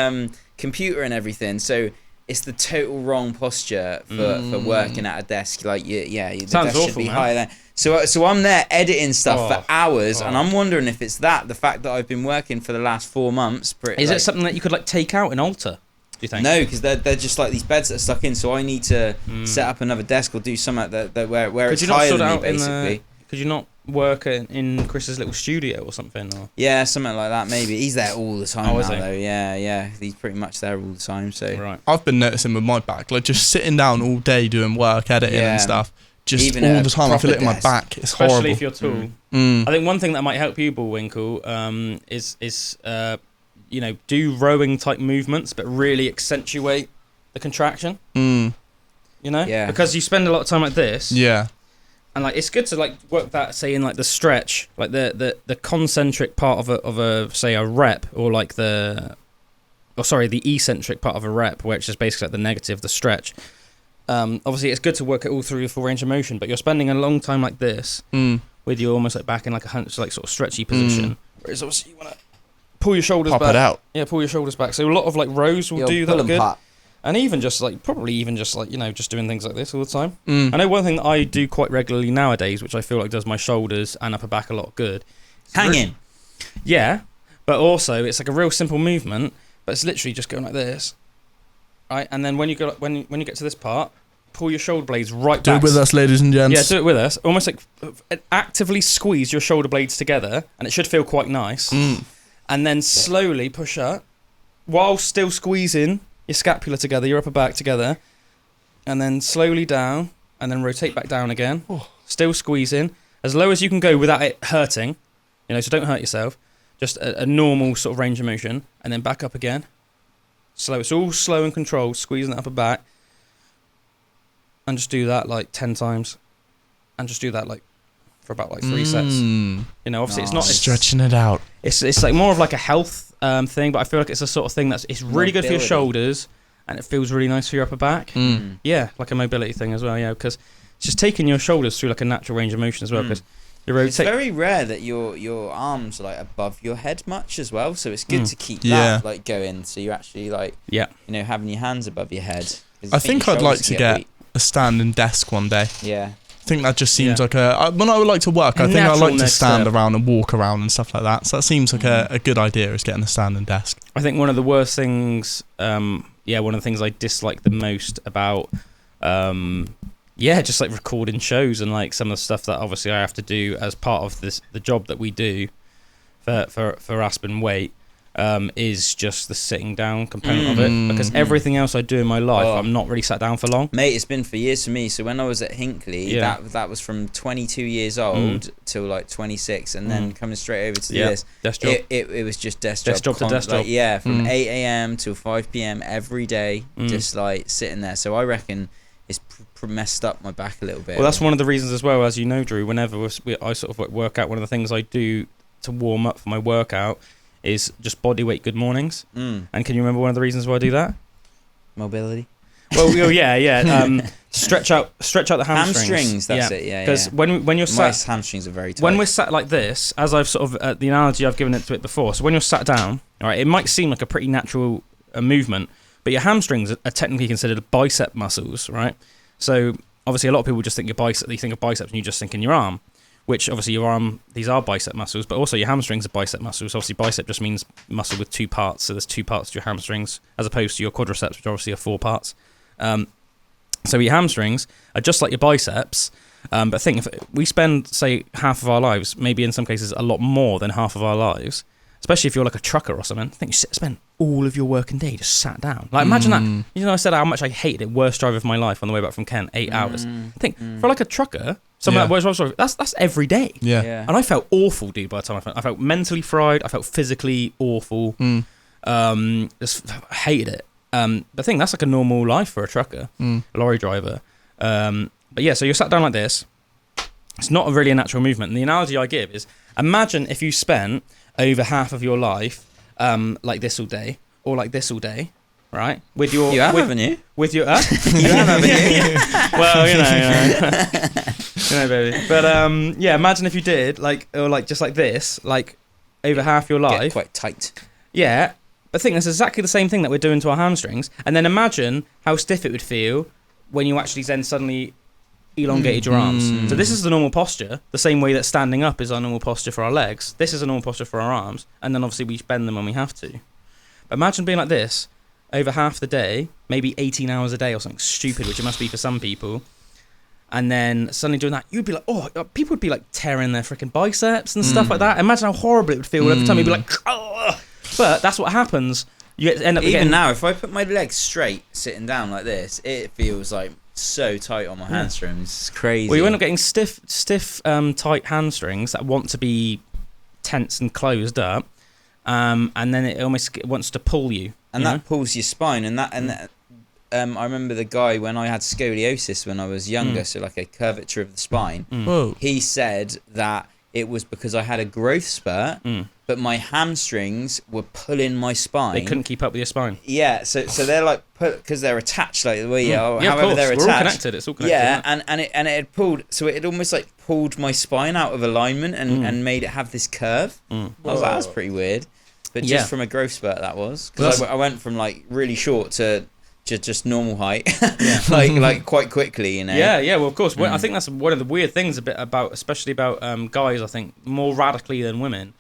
computer and everything. So it's the total wrong posture for working at a desk. Like the Sounds desk should awful, be man. higher than. So I'm there editing stuff for hours, and Oh. I'm wondering if it's the fact that I've been working for the last 4 months. Is it something that you could like take out and alter? Do you think? No, because they're just like these beds that are stuck in. So I need to set up another desk or do something that where it's higher than me, basically. Could you not work in Chris's little studio or something? Or? Yeah, something like that. Maybe he's there all the time Oh, now, is he? though. Yeah, he's pretty much there all the time. So Right. I've been noticing with my back, like just sitting down all day doing work, editing Yeah. and stuff. Just Even all at the a time, I feel it in my proper back. It's Especially horrible. if you're tall. Mm. I think one thing that might help you, Bullwinkle, is do rowing type movements, but really accentuate the contraction. Mm. You know, Yeah. because you spend a lot of time like this. Yeah. And like it's good to like work that, say, in like the stretch, like the concentric part of a say a rep, or like the eccentric part of a rep, which is basically like the negative, the stretch. Obviously, it's good to work it all through your full range of motion, but you're spending a long time like this with your almost like back in like a hunch, like sort of stretchy position. Whereas obviously you want to pull your shoulders Pop back. it out. Yeah, pull your shoulders back. So a lot of like rows will You'll do pull that and good. pop. And even just like just doing things like this all the time. Mm. I know one thing that I do quite regularly nowadays, which I feel like does my shoulders and upper back a lot good. Hanging. Yeah, but also it's like a real simple movement, but it's literally just going like this, right? And then when you go when you get to this part, pull your shoulder blades right Do back. it with us, ladies and gents. Yeah, do it with us. Almost like actively squeeze your shoulder blades together, and it should feel quite nice. And then slowly push up, while still squeezing your scapula together, your upper back together, and then slowly down, and then rotate back down again. Still squeezing as low as you can go without it hurting. So don't hurt yourself. Just a normal sort of range of motion, and then back up again. Slow. It's all slow and controlled. Squeezing the upper back, and just do that like 10 times, and just do that like for about like 3 sets. Obviously it's not Stretching it out. It's like more of like a health thing, but I feel like it's a sort of thing it's really good for your Mobility. shoulders, and it feels really nice for your upper back. Yeah, like a mobility thing as well. Yeah, because it's just taking your shoulders through like a natural range of motion as well. Because you It's rotate. very rare that your arms are like above your head much as well, so it's good to keep Yeah. that like going. So you're actually like having your hands above your head. 'Cause I think your I'd like shoulders to get weak. a standing desk one day. Yeah. I think that just seems Yeah. like when I would like to work, A I think I natural like to next stand step. around and walk around and stuff like that. So that seems like a good idea, is getting a standing desk. I think one of the worst things, one of the things I dislike the most about, just like recording shows and like some of the stuff that obviously I have to do as part of the job that we do for Aspen Weight, is just the sitting down component of it. Because everything else I do in my life, I'm not really sat down for long. Mate, it's been for years for me. So when I was at Hinckley, Yeah. that was from 22 years old till like 26, and then coming straight over to this. Desk job. It was just desk Desk job to desk job. Yeah, from 8 a.m. till 5 p.m. every day, just like sitting there. So I reckon it's messed up my back a little bit. Well, that's one of the reasons as well, as you know, Drew, whenever I sort of like work out, one of the things I do to warm up for my workout is just body weight good mornings. And can you remember one of the reasons why I do that? Mobility. Well, yeah. Stretch out the hamstrings. Hamstrings, that's it. Yeah, Because when you're my sat, hamstrings are very tight. when we're sat like this, as I've sort of the analogy I've given it to it before. So when you're sat down, all right, it might seem like a pretty natural movement, but your hamstrings are technically considered bicep muscles, right? So obviously, a lot of people just think you think of biceps, and you just think in your arm. Which obviously your arm, these are bicep muscles, but also your hamstrings are bicep muscles. Obviously, bicep just means muscle with 2 parts, so there's 2 parts to your hamstrings, as opposed to your quadriceps, which obviously are 4 parts. So your hamstrings are just like your biceps, but think if we spend, say, half of our lives, maybe in some cases a lot more than half of our lives, especially if you're like a trucker or something. I think you spend all of your working day just sat down. Like imagine that. You know, I said how much I hated it. Worst drive of my life on the way back from Kent, 8 hours. I think for like a trucker, someone that works that's every day. Yeah. And I felt awful, dude. By the time I felt mentally fried. I felt physically awful. Just hated it. But I think that's like a normal life for a trucker, a lorry driver. But yeah, so you're sat down like this. It's not really a natural movement. And the analogy I give is, imagine if you spent over half of your life like this all day, or like this all day, right? With your, haven't you? With your, You have, haven't you? well, you know, baby. But yeah, imagine if you did or just like this, like over half your life. Get quite tight. Yeah, but I think that's exactly the same thing that we're doing to our hamstrings. And then imagine how stiff it would feel when you actually then suddenly elongated your arms. So this is the normal posture, the same way that standing up is our normal posture for our legs. This is a normal posture for our arms, and then obviously we bend them when we have to. But imagine being like this over half the day, maybe 18 hours a day or something stupid, which it must be for some people. And then suddenly doing that, you'd be like, people would be like tearing their freaking biceps and stuff like that. Imagine how horrible it would feel every time you'd be like, oh. But that's what happens. You end up even now, if I put my legs straight, sitting down like this, it feels like so tight on my hamstrings. It's crazy. Well, you end up getting stiff, tight hamstrings that want to be tense and closed up, and then it almost wants to pull you. And that pulls your spine. And I remember the guy when I had scoliosis when I was younger, so like a curvature of the spine. Whoa. He said that it was because I had a growth spurt, but my hamstrings were pulling my spine. They couldn't keep up with your spine. Yeah, so they're like because they're attached like the way however they're attached. We're all connected. It's all connected. Yeah, and it had pulled, so it had almost like pulled my spine out of alignment and made it have this curve. I was like, that's pretty weird. But just from a growth spurt, that was because I went from like really short to just normal height, like quite quickly, you know. Yeah. Well, of course. I think that's one of the weird things especially about guys. I think more radically than women,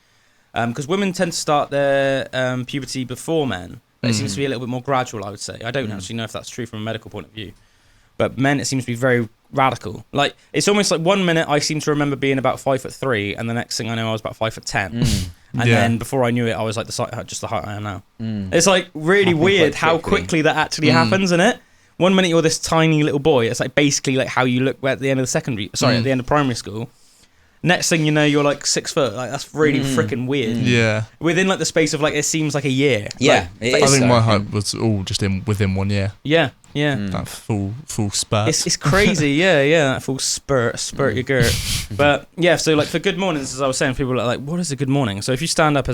because women tend to start their puberty before men, but it seems to be a little bit more gradual. I would say. I don't actually know if that's true from a medical point of view, but men, it seems to be very radical. Like it's almost like 1 minute I seem to remember being about 5'3", and the next thing I know I was about 5'10". And then before I knew it, I was like just the height I am now. It's like really weird how quickly that actually happens, isn't it? 1 minute you're this tiny little boy. It's like basically like how you look at the end of at the end of primary school. Next thing you know, you're like 6 foot. Like that's really freaking weird. Yeah. Within like the space of like it seems like a year. Yeah. I think my height was all just within 1 year. Yeah. That full spurt. It's crazy. Yeah. That full spurt your girt. But yeah, so like for good mornings, as I was saying, people are like, what is a good morning? So if you stand up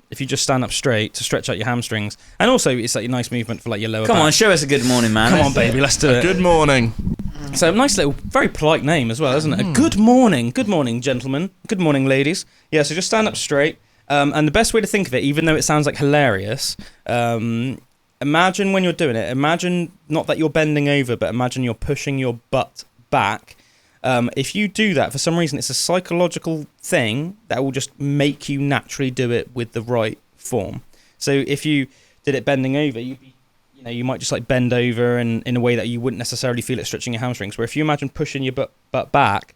if you just stand up straight to stretch out your hamstrings, and also it's like a nice movement for like your lower back. Come on, show us a good morning, man. Come on, baby, let's do it. Good morning. So a nice little, very polite name as well, isn't it? Good morning, gentlemen. Good morning, ladies. Yeah, so just stand up straight. And the best way to think of it, even though it sounds like hilarious, imagine when you're doing it, imagine not that you're bending over, but imagine you're pushing your butt back. If you do that, for some reason, it's a psychological thing that will just make you naturally do it with the right form. So if you did it bending over, you might just like bend over and in a way that you wouldn't necessarily feel it stretching your hamstrings. Where if you imagine pushing your butt back,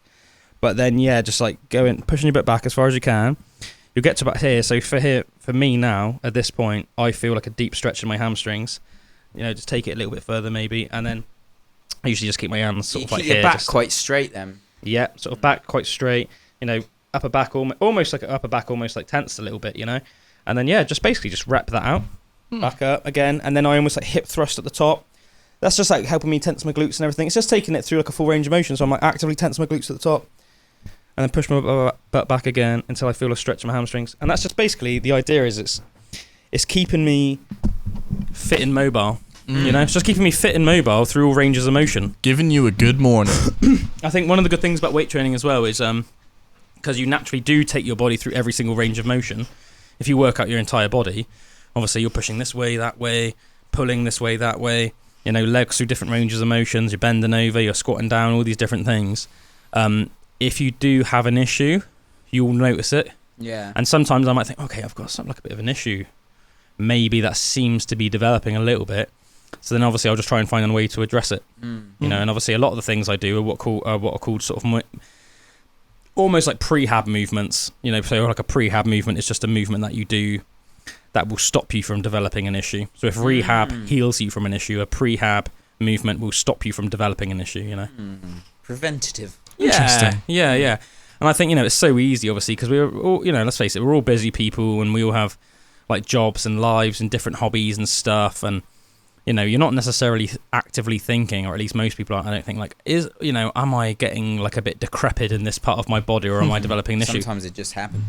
but then just like pushing your butt back as far as you can, you'll get to about here. So for me now at this point, I feel like a deep stretch in my hamstrings. Just take it a little bit further maybe, and then I usually just keep my hands sort of like here. Keep your back quite straight then. Yeah, sort of back quite straight. Upper back almost like upper back almost like tensed a little bit. And then just basically just rep that out. Back up again, and then I almost like hip thrust at the top. That's just like helping me tense my glutes and everything. It's just taking it through like a full range of motion. So I'm like actively tense my glutes at the top, and then push my butt back again until I feel a stretch in my hamstrings. And that's just basically the idea. Is it's keeping me fit and mobile. You know, it's just keeping me fit and mobile through all ranges of motion. Giving you a good morning. I think one of the good things about weight training as well is because you naturally do take your body through every single range of motion. If you work out your entire body, obviously you're pushing this way, that way, pulling this way, that way, you know, legs through different ranges of motions, you're bending over, you're squatting down, all these different things. If you do have an issue, you'll notice it. Yeah. And sometimes I might think, okay, I've got something like a bit of an issue. Maybe that seems to be developing a little bit. So then obviously I'll just try and find a way to address it. You know, and obviously a lot of the things I do are what are called sort of almost like prehab movements. You know, so like a prehab movement is just a movement that you do that will stop you from developing an issue. So if rehab heals you from an issue, a prehab movement will stop you from developing an issue, you know. Preventative. Interesting. Yeah. And I think, you know, it's so easy, obviously, because we're all, you know, let's face it, we're all busy people and we all have like jobs and lives and different hobbies and stuff. And, you know, you're not necessarily actively thinking, or at least most people aren't, I don't think, like, am I getting like a bit decrepit in this part of my body, or am I developing an issue? Sometimes it just happens.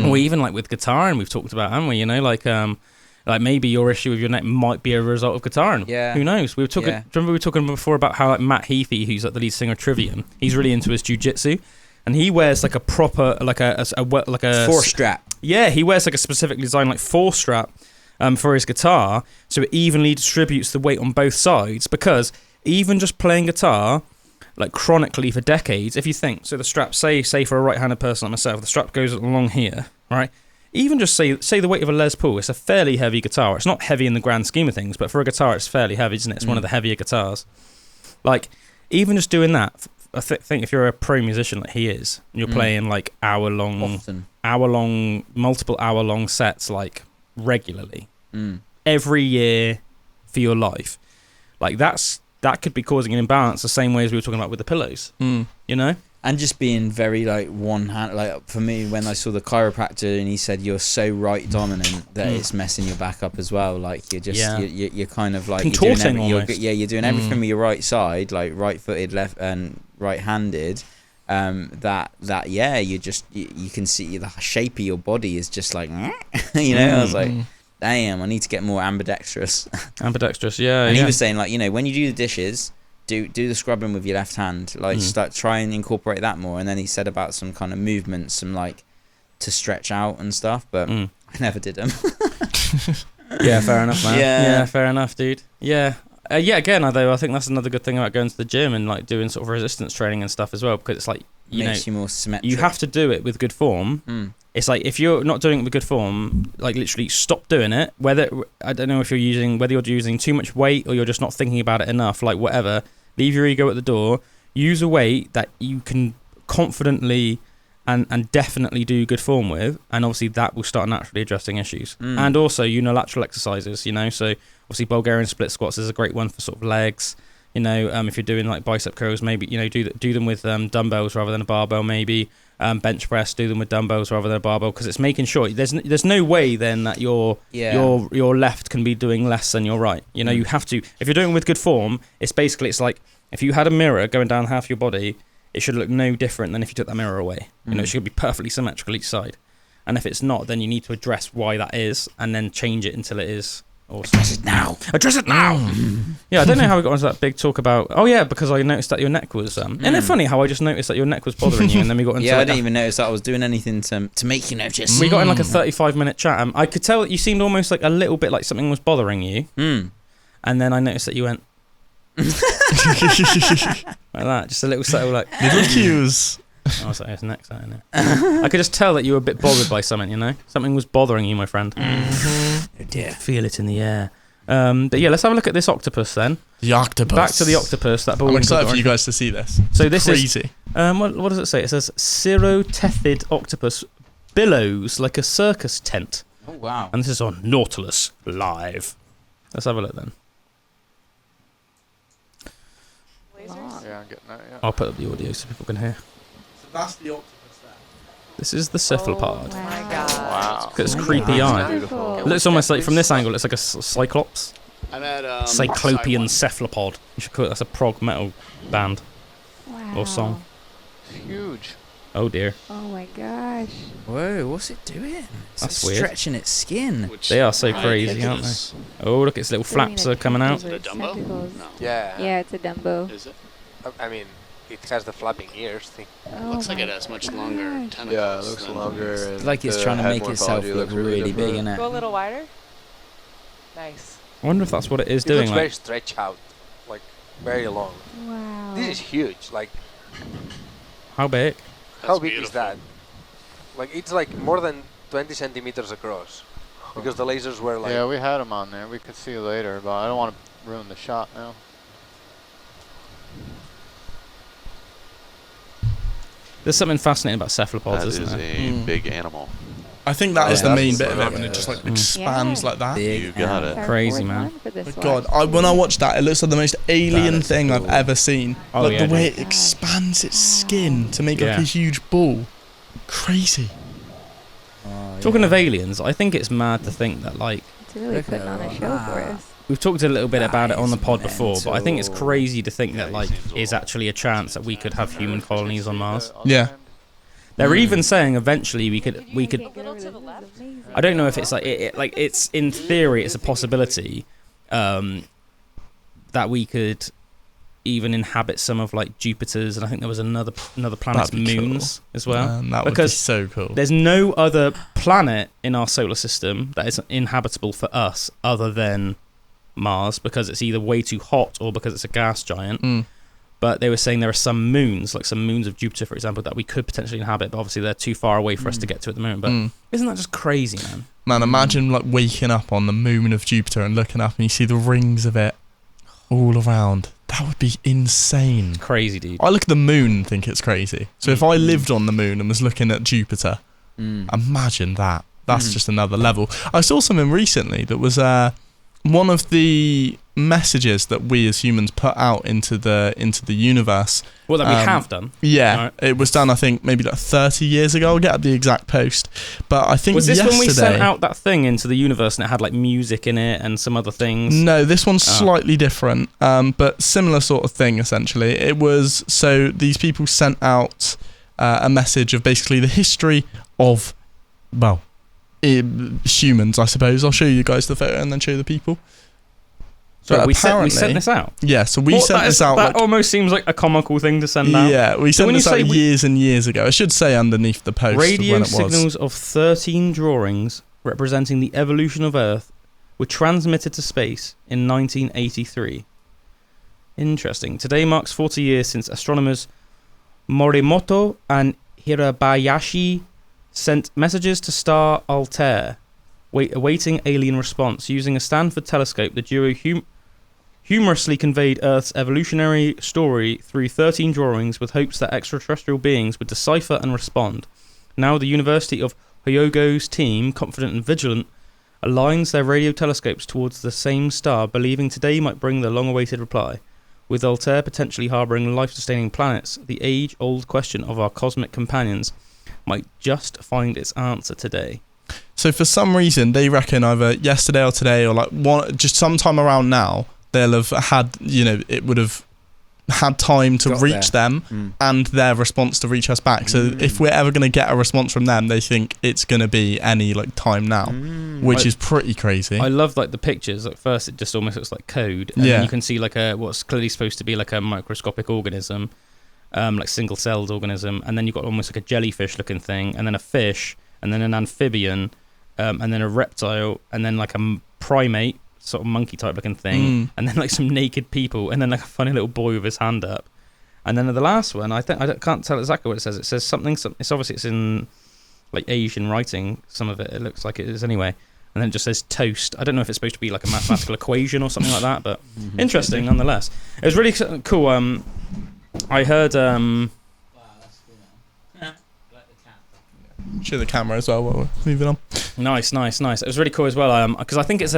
Or even like with guitar, and we've talked about, haven't we, you know, like maybe your issue with your neck might be a result of guitaring. Yeah. Who knows? Remember we were talking before about how like Matt Heafy, who's like the lead singer of Trivium, he's really into his jiu-jitsu, and he wears like a proper like a force strap. Yeah, he wears like a specifically designed like force strap for his guitar, so it evenly distributes the weight on both sides, because even just playing guitar like chronically for decades, if you think, so the strap, say for a right-handed person like myself, the strap goes along here, right? Even just say the weight of a Les Paul, it's a fairly heavy guitar. It's not heavy in the grand scheme of things, but for a guitar it's fairly heavy, isn't it? It's one of the heavier guitars. Like, even just doing that, I think if you're a pro musician like he is, you're playing like multiple hour-long sets like regularly, every year for your life. Like that could be causing an imbalance the same way as we were talking about with the pillows, you know? And just being very like one hand, like for me, when I saw the chiropractor and he said you're so right dominant that it's messing your back up as well. Like you're just you're kind of like contorting you're doing everything with your right side, like right-footed, left and right-handed. You can see the shape of your body is just like, you know. I was like, damn, I need to get more ambidextrous. Yeah. And he was saying, like, you know, when you do the dishes, do the scrubbing with your left hand, like try and incorporate that more. And then he said about some kind of movements, some like to stretch out and stuff, but I never did them. Yeah, fair enough, man. Yeah, fair enough, dude. Yeah. Again, although I think that's another good thing about going to the gym and like doing sort of resistance training and stuff as well, because it's like, makes you more symmetric. You have to do it with good form. It's like, if you're not doing it with good form, like literally stop doing it. I don't know whether you're using too much weight or you're just not thinking about it enough, like whatever. Leave your ego at the door. Use a weight that you can confidently and definitely do good form with, and obviously that will start naturally addressing issues. And also unilateral exercises, you know, so obviously Bulgarian split squats is a great one for sort of legs, you know. If you're doing like bicep curls, maybe, you know, do them with dumbbells rather than a barbell, maybe. Bench press, do them with dumbbells rather than a barbell, because it's making sure there's no way then that your left can be doing less than your right. You know, you have to, if you're doing it with good form, it's like if you had a mirror going down half your body, it should look no different than if you took that mirror away. You know, it should be perfectly symmetrical each side. And if it's not, then you need to address why that is, and then change it until it is. Awesome. Address it now. Yeah, I don't know how we got onto that big talk about. Oh yeah, because I noticed that your neck was. Isn't it funny how I just noticed that your neck was bothering you, and then we got into. I didn't even notice that I was doing anything to make you notice. We got in like a 35-minute chat. I could tell that you seemed almost like a little bit like something was bothering you. And then I noticed that you went like that, just a little subtle like little cues. I was like, his neck's out in it. I could just tell that you were a bit bothered by something, you know? Something was bothering you, my friend. Oh dear. Feel it in the air. But yeah, let's have a look at this octopus then. The octopus. Back to the octopus. I'm excited for you guys to see this. So this crazy. Is... what does it say? It says, cirrotethid octopus billows like a circus tent. Oh, wow. And this is on Nautilus Live. Let's have a look then. Yeah, I'm getting that, yeah. I'll put up the audio so people can hear. That's the octopus there. This is the cephalopod. Oh my god. Wow. Look at its creepy eye. Beautiful. It looks almost like, from this angle, it's like a cyclops. I'm at, Cyclopean cephalopod. You should call it, that's a prog metal band. Wow. Or song. It's huge. Oh dear. Oh my gosh. Whoa, what's it doing? It's That's weird. stretching its skin. They are so crazy, aren't they? Oh, look, its little flaps are coming out. Is it a Dumbo? No. Yeah. Yeah, it's a Dumbo. Is it? I mean, it has the flapping ears thing. Oh Looks like my it has much longer gosh. tentacles. Yeah, it looks than- longer. It's like it's trying to make itself look really big, innit? Go a little wider. Nice. I wonder if that's what it is It doing. looks very Like, stretched out, like very long. Wow. This is huge. Like, how big? how That's big is beautiful. that? Like, it's like more than 20 centimeters across. Because the lasers were like. Yeah, we had them on there. We could see later, but I don't want to ruin the shot now. There's something fascinating about cephalopods, That isn't is there? a big animal. I think that is Yeah, the main that's bit of it right. when it just like Mm. expands Yeah. like that. Big You got It's it. our Crazy, fourth man. one for this My God, watch. when I watched that, it looks like the most alien is thing I've cool. ever seen. Oh, Like yeah, the way dude. it expands its skin to make like Yeah. a huge ball. Crazy. Oh, Talking yeah. of aliens, I think it's mad to think that, like, It's really Look putting at on a all show for that. us. we've talked a little bit That about it on the is pod before, but I think it's mental. crazy to think Yeah, that, he like, seems is all- actually a chance that we could have human colonies on Mars. Yeah. They're Mm. even saying eventually we could. I don't know if it's like like it's in theory it's a possibility that we could even inhabit some of like Jupiter's, and I think there was another planet's That'd be cool. moons as well. That would be Because so cool. There's no other planet in our solar system that is inhabitable for us other than Mars, because it's either way too hot or because it's a gas giant. Mm. But they were saying there are some moons, like some moons of Jupiter, for example, that we could potentially inhabit, but obviously they're too far away for us to get to at the moment. But isn't that just crazy, man? Man, imagine like waking up on the moon of Jupiter and looking up and you see the rings of it all around. That would be insane. Crazy, dude. I look at the moon and think it's crazy. So if I lived on the moon and was looking at Jupiter, imagine that. That's just another level. I saw something recently that was one of the messages that we as humans put out into the universe. Well, that we have done. Yeah, Right. it was done I think maybe like 30 years ago. I'll get up the exact post. But I think Was this yesterday, when we sent out that thing into the universe and it had like music in it and some other things? No, this one's slightly different, but similar sort of thing essentially. It was, so these people sent out a message of basically the history of, well, humans, I suppose. I'll show you guys the photo and then show you the people. So But we sent apparently- this out. Yeah, so we sent this out. That Like, almost seems like a comical thing to send out. yeah, we So sent when you this out say we- years and years ago. I should say underneath the post Radio when it was. signals of 13 drawings representing the evolution of Earth were transmitted to space in 1983. Interesting. Today marks 40 years since astronomers Morimoto and Hirabayashi sent messages to star Altair, awaiting alien response. Using a Stanford telescope, the duo humorously conveyed Earth's evolutionary story through 13 drawings with hopes that extraterrestrial beings would decipher and respond. Now the University of Hyogo's team, confident and vigilant, aligns their radio telescopes towards the same star, believing today might bring the long-awaited reply. With Altair potentially harbouring life-sustaining planets, the age-old question of our cosmic companions might just find its answer today. So for some reason, they reckon either yesterday or today or like just sometime around now, they'll have had, it would have had time to Got reach there. them and their response to reach us back. So if we're ever going to get a response from them, they think it's going to be any like time now, which is pretty crazy. I love like the pictures. At first, it just almost looks like code, and then you can see like what's clearly supposed to be like a microscopic organism, like single-celled organism, and then you've got almost like a jellyfish-looking thing, and then a fish, and then an amphibian, and then a reptile, and then like a primate, sort of monkey type looking thing, and then like some naked people, and then like a funny little boy with his hand up, and then the last one, I can't tell exactly what it says. It says something. It's obviously it's in like Asian writing. Some of it looks like it is anyway, and then it just says toast. I don't know if it's supposed to be like a mathematical equation or something like that, but interesting nonetheless. It was really cool. I heard. Show the camera as well while we're moving on. Nice. It was really cool as well, because I think it's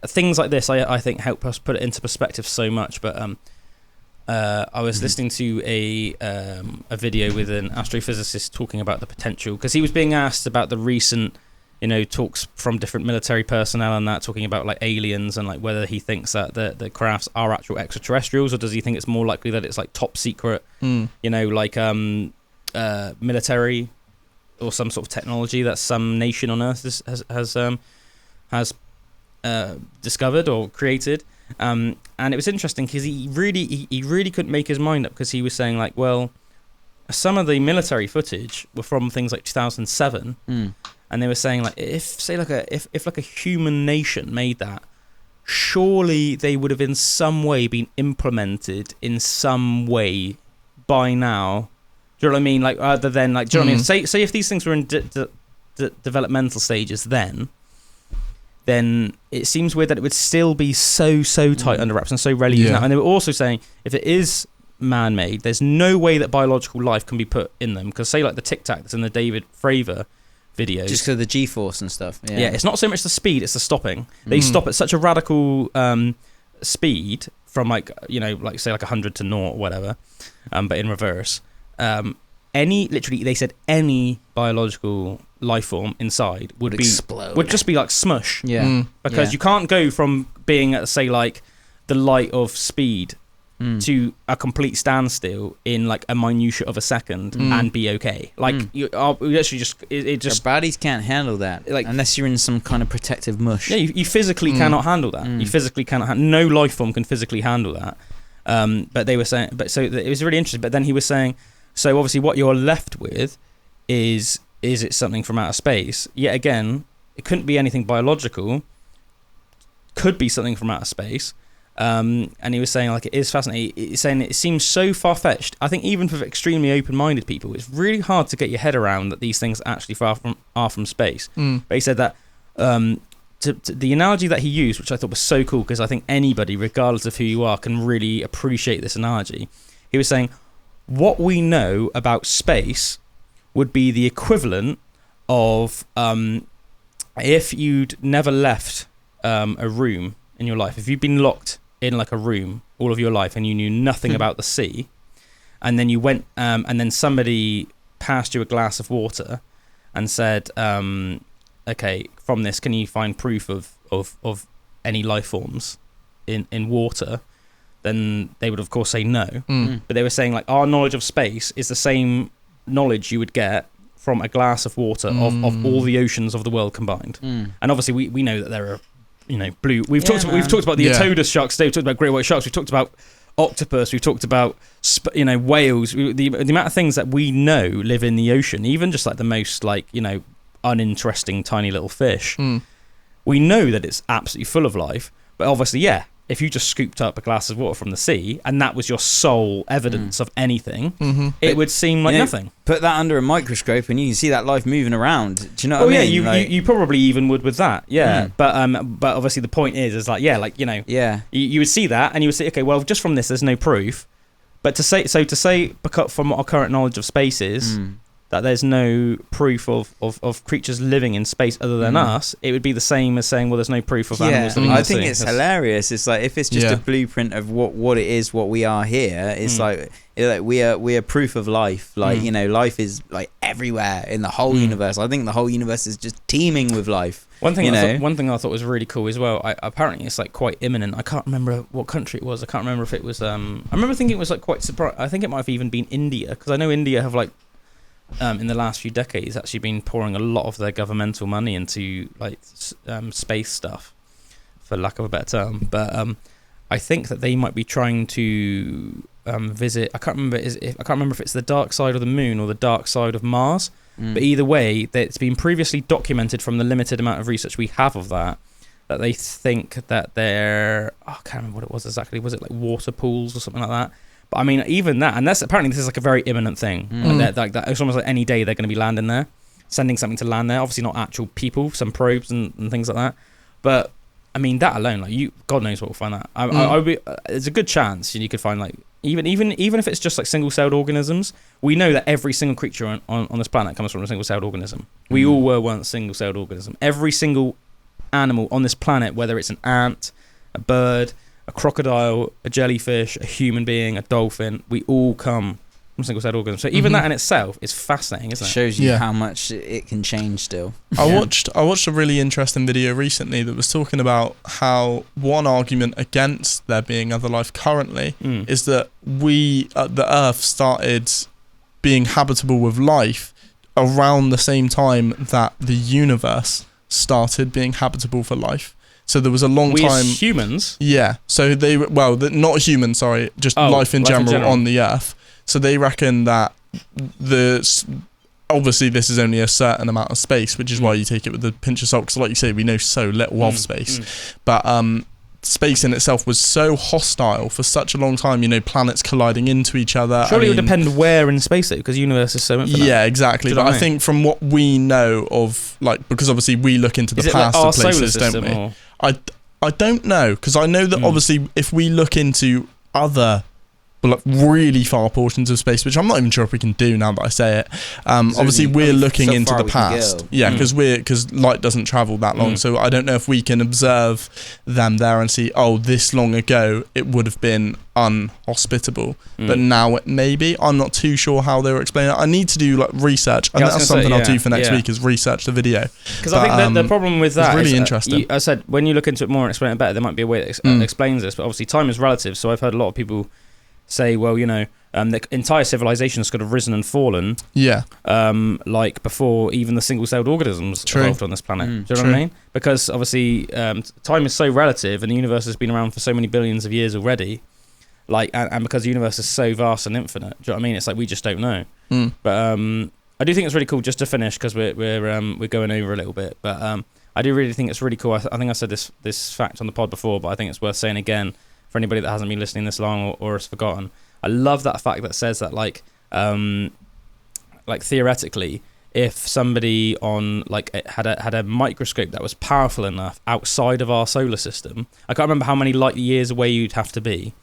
things like this I think help us put it into perspective so much. But I was listening to a video with an astrophysicist talking about the potential, because he was being asked about the recent talks from different military personnel and that, talking about like aliens and like whether he thinks that the crafts are actual extraterrestrials, or does he think it's more likely that it's like top secret, like military or some sort of technology that some nation on Earth has discovered or created. And it was interesting because he really couldn't make his mind up, because he was saying like, well, some of the military footage were from things like 2007, and they were saying like, if a human nation made that, surely they would have in some way been implemented in some way by now. Do you know what I mean? Like, other than like, do you know what I mean? Say if these things were in developmental stages then it seems weird that it would still be so tight under wraps and so rarely used now. And they were also saying, if it is man-made, there's no way that biological life can be put in them, because say like the Tic Tac that's in the David Fravor videos, just because of the G-force and stuff. Yeah, it's not so much the speed, it's the stopping. They stop at such a radical speed from like, you know, like say like 100 to 0 or whatever, but in reverse. They said any biological life form inside would explode. Would just be like smush. Because you can't go from being at, say, like the light of speed to a complete standstill in like a minutiate of a second and be okay. Like you literally just your bodies can't handle that, like, unless you're in some kind of protective mush. Yeah, you physically cannot handle that. You physically cannot. No life form can physically handle that. But they were saying, it was really interesting. But then he was saying, so obviously what you're left with is it something from outer space? Yet again, it couldn't be anything biological. Could be something from outer space. And he was saying like, it is fascinating. He's saying it seems so far-fetched. I think even for extremely open-minded people, it's really hard to get your head around that these things are actually are from space. But he said that to the analogy that he used, which I thought was so cool, because I think anybody, regardless of who you are, can really appreciate this analogy. He was saying, what we know about space would be the equivalent of if you'd never left a room in your life. If you'd been locked in like a room all of your life and you knew nothing about the sea, and then you went and then somebody passed you a glass of water and said, okay, from this, can you find proof of any life forms in water? Then they would of course say no. But they were saying like, our knowledge of space is the same knowledge you would get from a glass of water of all the oceans of the world combined. And obviously we know that there are, you know, blue. We've talked about the Otodus sharks today. We've talked about great white sharks. We've talked about octopus. We've talked about whales. The amount of things that we know live in the ocean, even just like the most like, you know, uninteresting tiny little fish. We know that it's absolutely full of life. But obviously, if you just scooped up a glass of water from the sea and that was your sole evidence of anything, it would seem like nothing. Put that under a microscope and you can see that life moving around. Do you know what I mean? Yeah, you probably even would with that. Yeah, but obviously the point is like, like, you know, you would see that and you would say, okay, well, just from this, there's no proof. But to say because from our current knowledge of space is that there's no proof of creatures living in space other than us, it would be the same as saying, well, there's no proof of animals living in the sea. I think it's hilarious. It's like, if it's just a blueprint of what it is, what we are here, it's like we are proof of life. Like, you know, life is like everywhere in the whole universe. I think the whole universe is just teeming with life. One thing I thought was really cool as well. Apparently, it's like quite imminent. I can't remember what country it was. I can't remember if it was. I remember thinking it was like quite surprised. I think it might have even been India, because I know India have like in the last few decades actually been pouring a lot of their governmental money into like space stuff, for lack of a better term. But I think that they might be trying to visit. I can't remember if it's the dark side of the moon or the dark side of Mars. But either way, it's been previously documented from the limited amount of research we have of that they think that they're, I can't remember what it was exactly. Was it like water pools or something like that? But I mean, even that, and that's apparently this is like a very imminent thing. Like that, it's almost like any day they're going to be landing there, sending something to land there. Obviously not actual people, some probes and things like that. But I mean, that alone, like God knows what we'll find that. I would be, there's a good chance you could find like even if it's just like single-celled organisms. We know that every single creature on this planet comes from a single-celled organism. We all were once single-celled organism. Every single animal on this planet, whether it's an ant, a bird, a crocodile, a jellyfish, a human being, a dolphin, we all come from single-celled organisms. So even that in itself is fascinating, isn't it? Shows you how much it can change still. I watched a really interesting video recently that was talking about how one argument against there being other life currently is that the Earth started being habitable with life around the same time that the universe started being habitable for life. So there was a long we time. as humans. Yeah. So not humans. Sorry, just life in general on the Earth. So they reckon that obviously this is only a certain amount of space, which is why you take it with a pinch of salt. Because like you say, we know so little of space, but space in itself was so hostile for such a long time. You know, planets colliding into each other. Surely it would depend where in space, though, because the universe is so infinite. Yeah, exactly. But I think from what we know of, like, because obviously we look into the past of places, don't we? Or? I don't know, because I know that obviously if we look into other really far portions of space, which I'm not even sure if we can do now that I say it, obviously we're looking into the past, because light doesn't travel that long, so I don't know if we can observe them there and see, this long ago it would have been unhospitable, but now it may be. I'm not too sure how they were explaining it. I need to do like research, and that's something I'll do for next week, is research the video, because I think that the problem with that is really is, interesting. I said when you look into it more and explain it better, there might be a way that explains this, but obviously time is relative. So I've heard a lot of people say, well, you know, the entire civilizations could have risen and fallen, like before even the single-celled organisms evolved on this planet. Do you know what I mean? Because obviously time is so relative, and the universe has been around for so many billions of years already. Like, and because the universe is so vast and infinite, do you know what I mean? It's like we just don't know. But I do think it's really cool. Just to finish, because we're going over a little bit, but I do really think it's really cool. I think I said this fact on the pod before, but I think it's worth saying again for anybody that hasn't been listening this long or has forgotten. I love that fact that says that like theoretically, if somebody on like had a microscope that was powerful enough outside of our solar system, I can't remember how many light years away you'd have to be,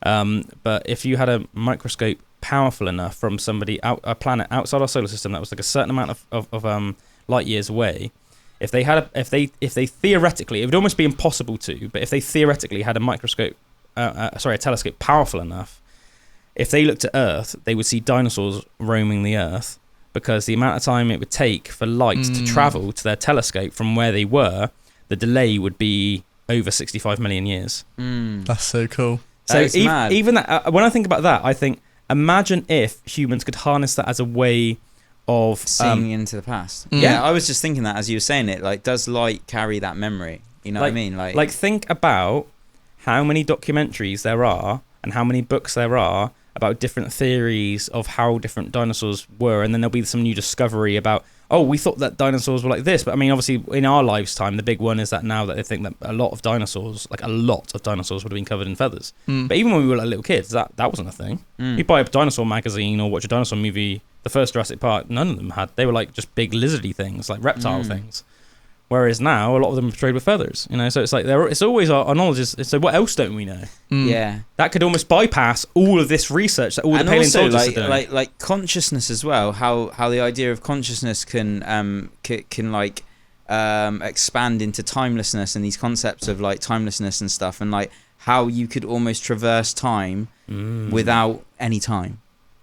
but if you had a microscope powerful enough from a planet outside our solar system that was like a certain amount of light years away, if they theoretically, it would almost be impossible to, but if they theoretically had a telescope powerful enough, if they looked at Earth, they would see dinosaurs roaming the Earth, because the amount of time it would take for light to travel to their telescope from where they were, the delay would be over 65 million years. That's so cool. So even that, when I think about that, I think, imagine if humans could harness that as a way of seeing into the past. Yeah, I was just thinking that as you were saying it. Like, does light carry that memory? You know what I mean? Like think about how many documentaries there are and how many books there are about different theories of how different dinosaurs were, and then there'll be some new discovery about, we thought that dinosaurs were like this, but I mean, obviously in our lifetime the big one is that now that they think that a lot of dinosaurs would have been covered in feathers. But even when we were like little kids, that wasn't a thing. You buy a dinosaur magazine or watch a dinosaur movie, the first Jurassic Park, none of them had. They were like just big lizardy things, like reptile things. Whereas now, a lot of them are portrayed with feathers, you know. So it's like it's always our knowledge is. So what else don't we know? Yeah, that could almost bypass all of this research that all the paleontologists are doing. Like consciousness as well. How the idea of consciousness can expand into timelessness, and these concepts of like timelessness and stuff, and like how you could almost traverse time without any time.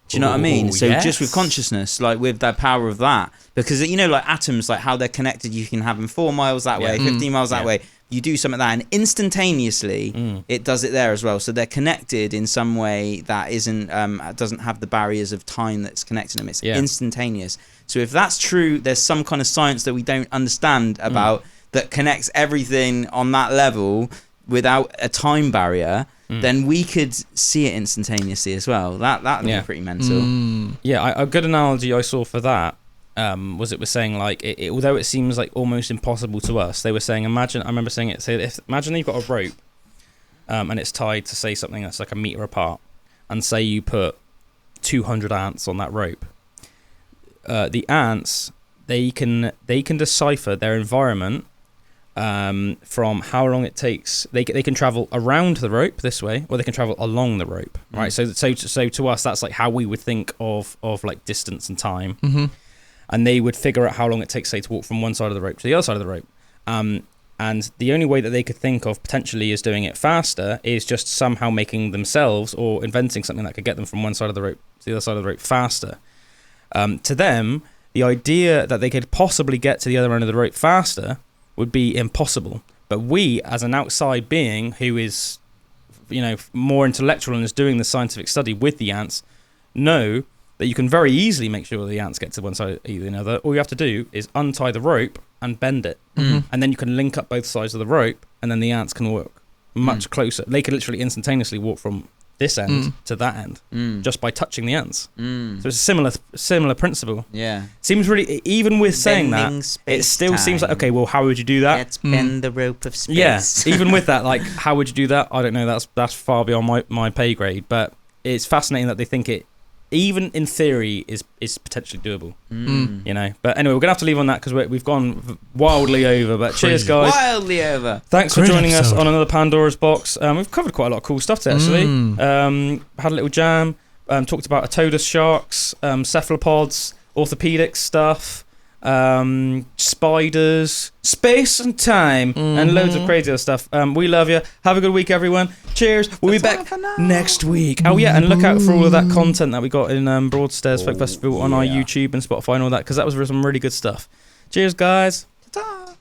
Do you know what I mean? So just with consciousness, like with the power of that, because you know, like atoms, like how they're connected, you can have them 4 miles that way, 15 miles that way. You do some of that, and instantaneously, it does it there as well. So they're connected in some way that isn't doesn't have the barriers of time that's connecting them. It's instantaneous. So if that's true, there's some kind of science that we don't understand about that connects everything on that level without a time barrier. Then we could see it instantaneously as well. That would be pretty mental. Yeah, a good analogy I saw for that was saying like, although it seems like almost impossible to us, they were saying, imagine you've got a rope and it's tied to, say, something that's like a meter apart, and say you put 200 ants on that rope. The ants, they can decipher their environment from how long it takes. They can travel around the rope this way, or they can travel along the rope, right? So to us, that's like how we would think of like distance and time. And they would figure out how long it takes, say, to walk from one side of the rope to the other side of the rope. And the only way that they could think of potentially as doing it faster is just somehow making themselves or inventing something that could get them from one side of the rope to the other side of the rope faster. To them, the idea that they could possibly get to the other end of the rope faster would be impossible. But we, as an outside being who is, you know, more intellectual and is doing the scientific study with the ants, know But you can very easily make sure the ants get to one side or the other. All you have to do is untie the rope and bend it. Mhm. And then you can link up both sides of the rope, and then the ants can walk much closer. They can literally instantaneously walk from this end to that end just by touching the ants. So it's a similar principle. Yeah. Seems really, even with saying Bending that, it still seems like, okay, well, how would you do that? Let's bend the rope of space. Yeah, even with that, like, how would you do that? I don't know. That's far beyond my pay grade. But it's fascinating that they think it, even in theory, is potentially doable. You know. But anyway, we're gonna have to leave on that because we've gone wildly over. But cheers, guys. Wildly over. Thanks Great for joining us episode. on another Pandora's Box. We've covered quite a lot of cool stuff today, actually. Had a little jam. Talked about Otodus sharks, cephalopods, orthopedics stuff, spiders, space and time, and loads of crazy other stuff. We love you. Have a good week, everyone. Cheers. We'll be back next week. Oh yeah, and look out for all of that content that we got in Broadstairs Folk Festival on our YouTube and Spotify and all that, because that was some really good stuff. Cheers, guys. Ta-ta.